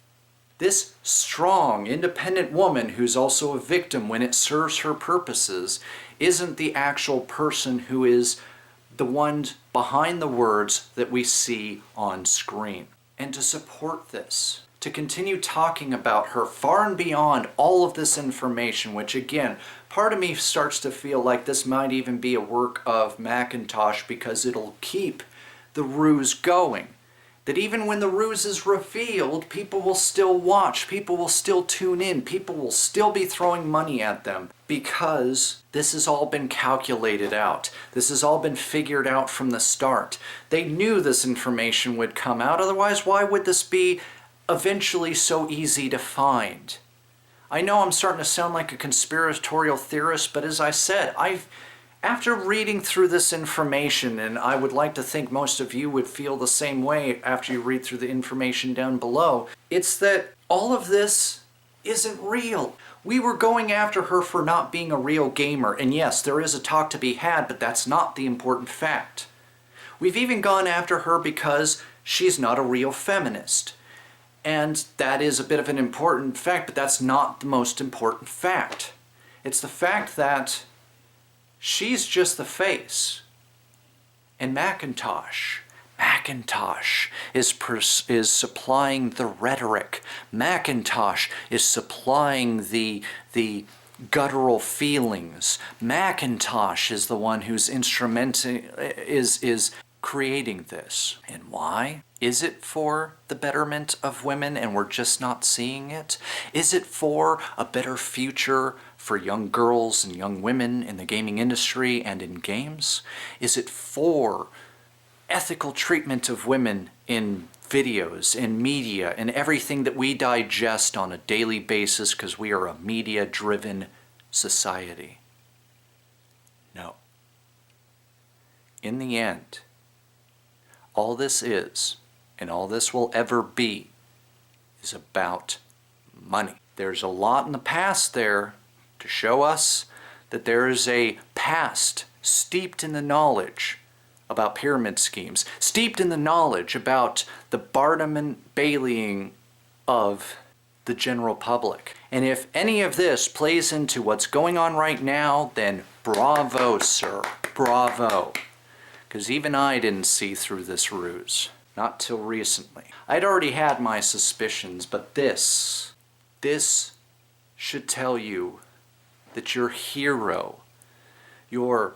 this strong, independent woman who's also a victim when it serves her purposes isn't the actual person who is the one behind the words that we see on screen. And to support this, to continue talking about her far and beyond all of this information, which again, part of me starts to feel like this might even be a work of Macintosh because it'll keep the ruse going. That even when the ruse is revealed, people will still watch, people will still tune in, people will still be throwing money at them because this has all been calculated out. This has all been figured out from the start. They knew this information would come out, otherwise why would this be eventually so easy to find? I know I'm starting to sound like a conspiratorial theorist, but as I said, after reading through this information, and I would like to think most of you would feel the same way after you read through the information down below, it's that all of this isn't real. We were going after her for not being a real gamer, and yes, there is a talk to be had, but that's not the important fact. We've even gone after her because she's not a real feminist. And that is a bit of an important fact, but that's not the most important fact. It's the fact that she's just the face. And Macintosh is supplying the rhetoric. Macintosh is supplying the guttural feelings. Macintosh is the one who's is creating this. And why? Is it for the betterment of women and we're just not seeing it? Is it for a better future for young girls and young women in the gaming industry and in games? Is it for ethical treatment of women in videos, in media, and everything that we digest on a daily basis because we are a media-driven society? No. In the end, all this is, and all this will ever be, is about money. There's a lot in the past there to show us that there is a past steeped in the knowledge about pyramid schemes, steeped in the knowledge about the Barnum and Baileying of the general public. And if any of this plays into what's going on right now, then bravo, sir, bravo. Because even I didn't see through this ruse, not till recently. I'd already had my suspicions, but this should tell you that your hero, your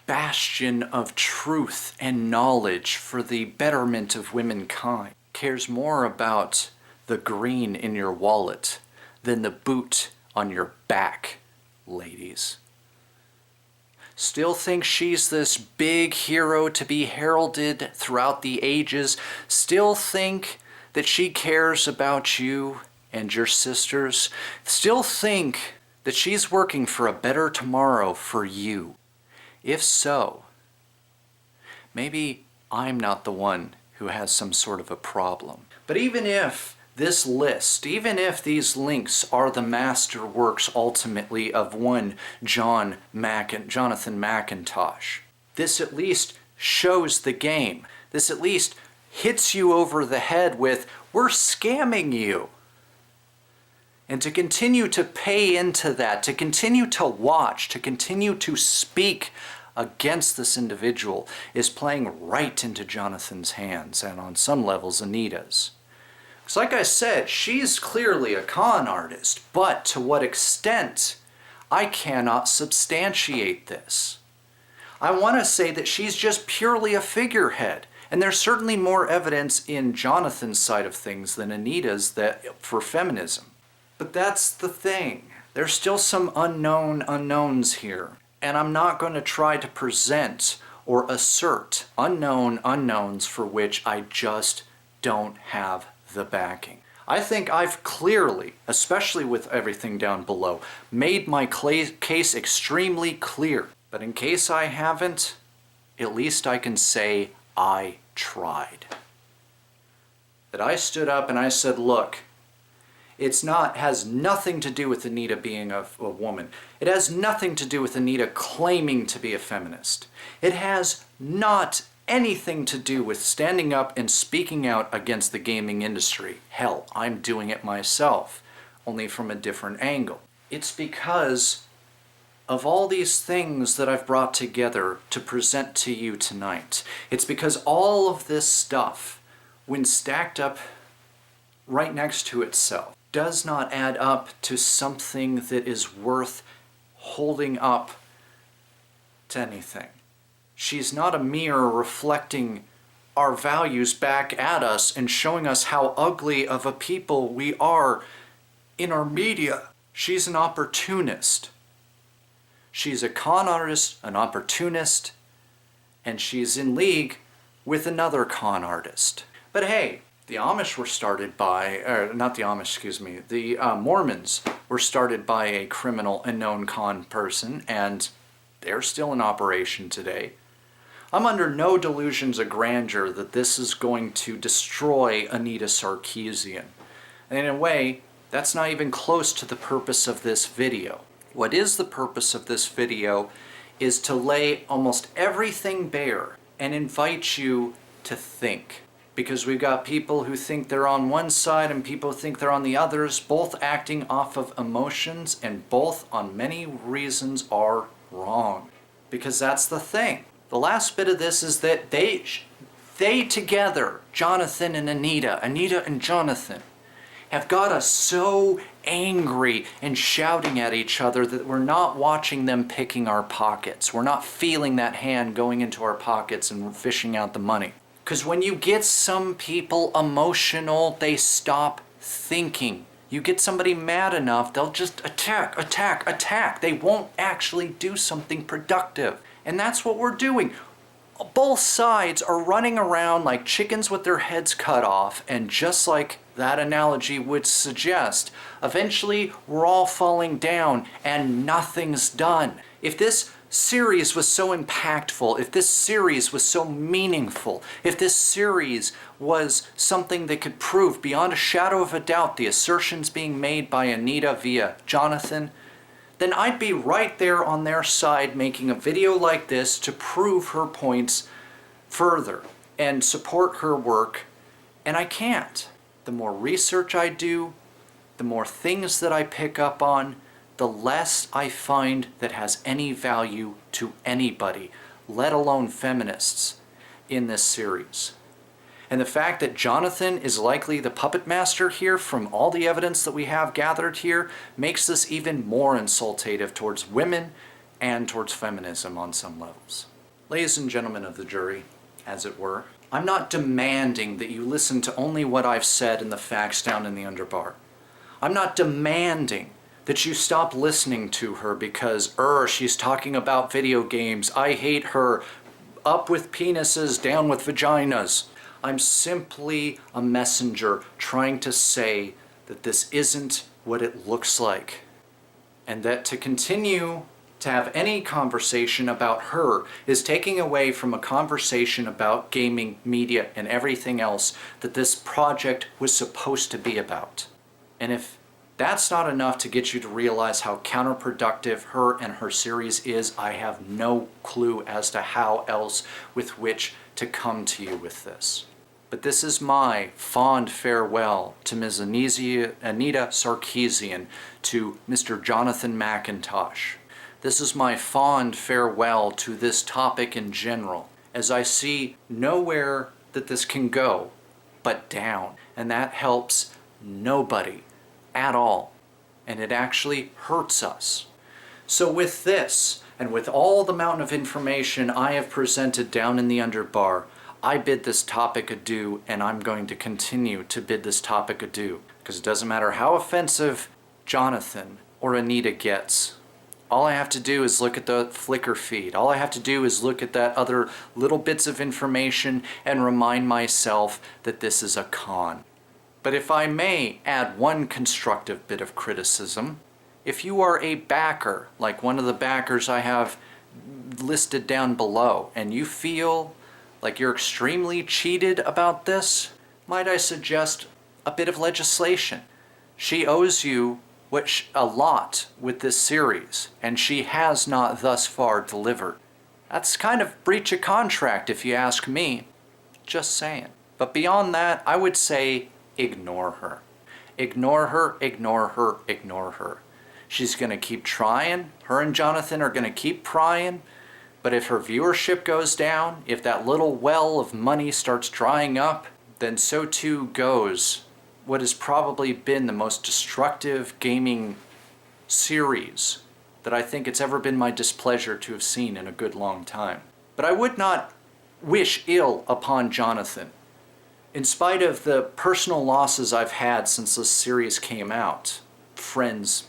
bastion of truth and knowledge for the betterment of womankind, cares more about the green in your wallet than the boot on your back, ladies. Still think she's this big hero to be heralded throughout the ages. Still think that she cares about you and your sisters. Still think that she's working for a better tomorrow for you. If so, maybe I'm not the one who has some sort of a problem. But even if this list, even if these links are the masterworks ultimately of one Jonathan McIntosh, this at least shows the game. This at least hits you over the head with, we're scamming you. And to continue to pay into that, to continue to watch, to continue to speak against this individual is playing right into Jonathan's hands, and on some levels Anita's. Because like I said, she's clearly a con artist, but to what extent, I cannot substantiate this. I want to say that she's just purely a figurehead, and there's certainly more evidence in Jonathan's side of things than Anita's for feminism. But that's the thing. There's still some unknowns here, and I'm not going to try to present or assert unknowns for which I just don't have the backing. I think I've clearly, especially with everything down below, made my case extremely clear. But in case I haven't, at least I can say I tried. That I stood up and I said, look, has nothing to do with Anita being a woman. It has nothing to do with Anita claiming to be a feminist. It has not anything to do with standing up and speaking out against the gaming industry. Hell, I'm doing it myself, only from a different angle. It's because of all these things that I've brought together to present to you tonight. It's because all of this stuff, when stacked up right next to itself, does not add up to something that is worth holding up to anything. She's not a mirror reflecting our values back at us and showing us how ugly of a people we are in our media. She's an opportunist. She's a con artist, an opportunist, and she's in league with another con artist. But hey, the Amish were started by, the Mormons were started by a criminal and known con person, and they're still in operation today. I'm under no delusions of grandeur that this is going to destroy Anita Sarkeesian. And in a way, that's not even close to the purpose of this video. What is the purpose of this video is to lay almost everything bare and invite you to think. Because we've got people who think they're on one side and people who think they're on the others, both acting off of emotions, and both on many reasons are wrong. Because that's the thing. The last bit of this is that they together, Jonathan and Anita and Jonathan, have got us so angry and shouting at each other that we're not watching them picking our pockets. We're not feeling that hand going into our pockets and fishing out the money. Because when you get some people emotional, they stop thinking. You get somebody mad enough, they'll just attack. They won't actually do something productive. And that's what we're doing. Both sides are running around like chickens with their heads cut off, and just like that analogy would suggest, eventually we're all falling down and nothing's done. If this series was so impactful, if this series was so meaningful, if this series was something that could prove beyond a shadow of a doubt the assertions being made by Anita via Jonathan, then I'd be right there on their side making a video like this to prove her points further and support her work, and I can't. The more research I do, the more things that I pick up on, the less I find that has any value to anybody, let alone feminists, in this series. And the fact that Jonathan is likely the puppet master here from all the evidence that we have gathered here makes this even more insultative towards women and towards feminism on some levels. Ladies and gentlemen of the jury, as it were, I'm not demanding that you listen to only what I've said in the facts down in the underbar. I'm not demanding that you stop listening to her because, she's talking about video games, I hate her, up with penises, down with vaginas. I'm simply a messenger trying to say that this isn't what it looks like. And that to continue to have any conversation about her is taking away from a conversation about gaming, media, and everything else that this project was supposed to be about. And if that's not enough to get you to realize how counterproductive her and her series is, I have no clue as to how else with which to come to you with this. But this is my fond farewell to Ms. Anita Sarkeesian, to Mr. Jonathan McIntosh. This is my fond farewell to this topic in general, as I see nowhere that this can go but down. And that helps nobody at all. And it actually hurts us. So with this, and with all the mountain of information I have presented down in the underbar, I bid this topic adieu, and I'm going to continue to bid this topic adieu. Because it doesn't matter how offensive Jonathan or Anita gets. All I have to do is look at the Flickr feed. All I have to do is look at that other little bits of information and remind myself that this is a con. But if I may add one constructive bit of criticism, if you are a backer, like one of the backers I have listed down below, and you feel like you're extremely cheated about this, might I suggest a bit of legislation? She owes you a lot with this series, and she has not thus far delivered. That's kind of breach of contract if you ask me. Just saying. But beyond that, I would say ignore her. Ignore her, ignore her, ignore her. She's going to keep trying. Her and Jonathan are going to keep prying. But if her viewership goes down, if that little well of money starts drying up, then so too goes what has probably been the most destructive gaming series that I think it's ever been my displeasure to have seen in a good long time. But I would not wish ill upon Jonathan. In spite of the personal losses I've had since this series came out, friends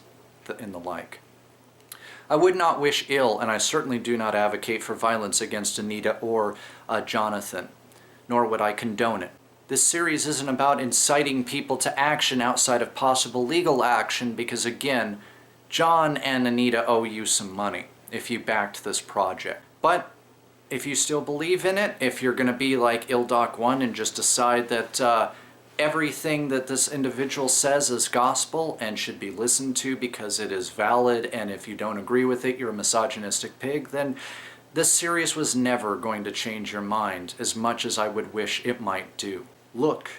and the like, I would not wish ill, and I certainly do not advocate for violence against Anita or Jonathan, nor would I condone it. This series isn't about inciting people to action outside of possible legal action because, again, John and Anita owe you some money if you backed this project. But if you still believe in it, if you're going to be like IlDoc1 and just decide that everything that this individual says is gospel and should be listened to because it is valid, and if you don't agree with it, you're a misogynistic pig, then this series was never going to change your mind as much as I would wish it might do. Look,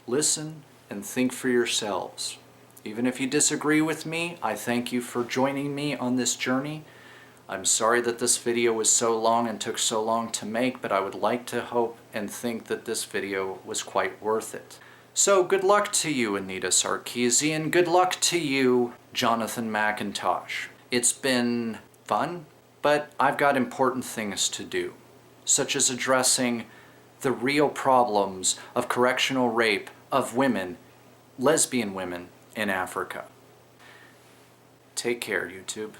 listen, and think for yourselves. Even if you disagree with me, I thank you for joining me on this journey. I'm sorry that this video was so long and took so long to make, but I would like to hope and think that this video was quite worth it. So good luck to you, Anita Sarkeesian. Good luck to you, Jonathan McIntosh. It's been fun, but I've got important things to do, such as addressing the real problems of correctional rape of women, lesbian women, in Africa. Take care, YouTube.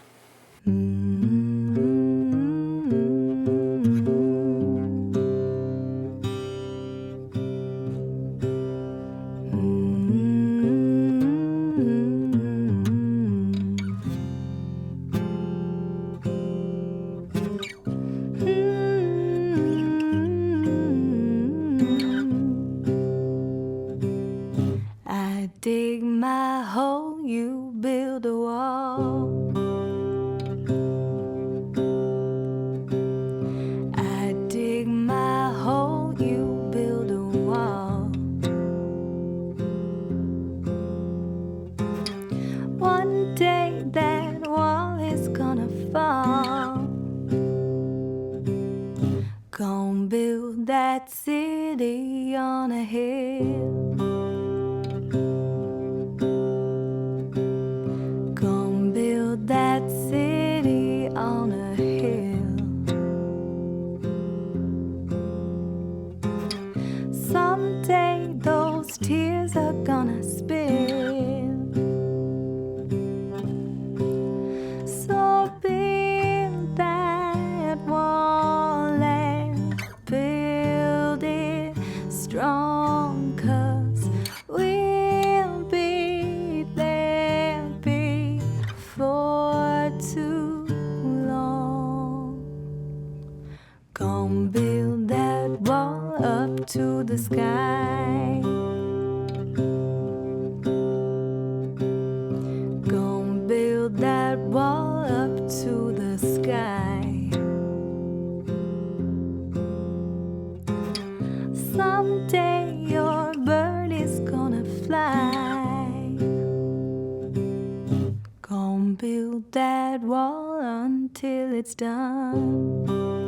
Gonna build that city on a hill. Gonna build that city on a hill. Someday those tears are gonna spill. So build that wall and build it strong, 'cause we'll be there before too long. Gonna build that wall up to the sky. Gonna build that wall up to the sky. Someday your bird is gonna fly. Gonna build that wall until it's done.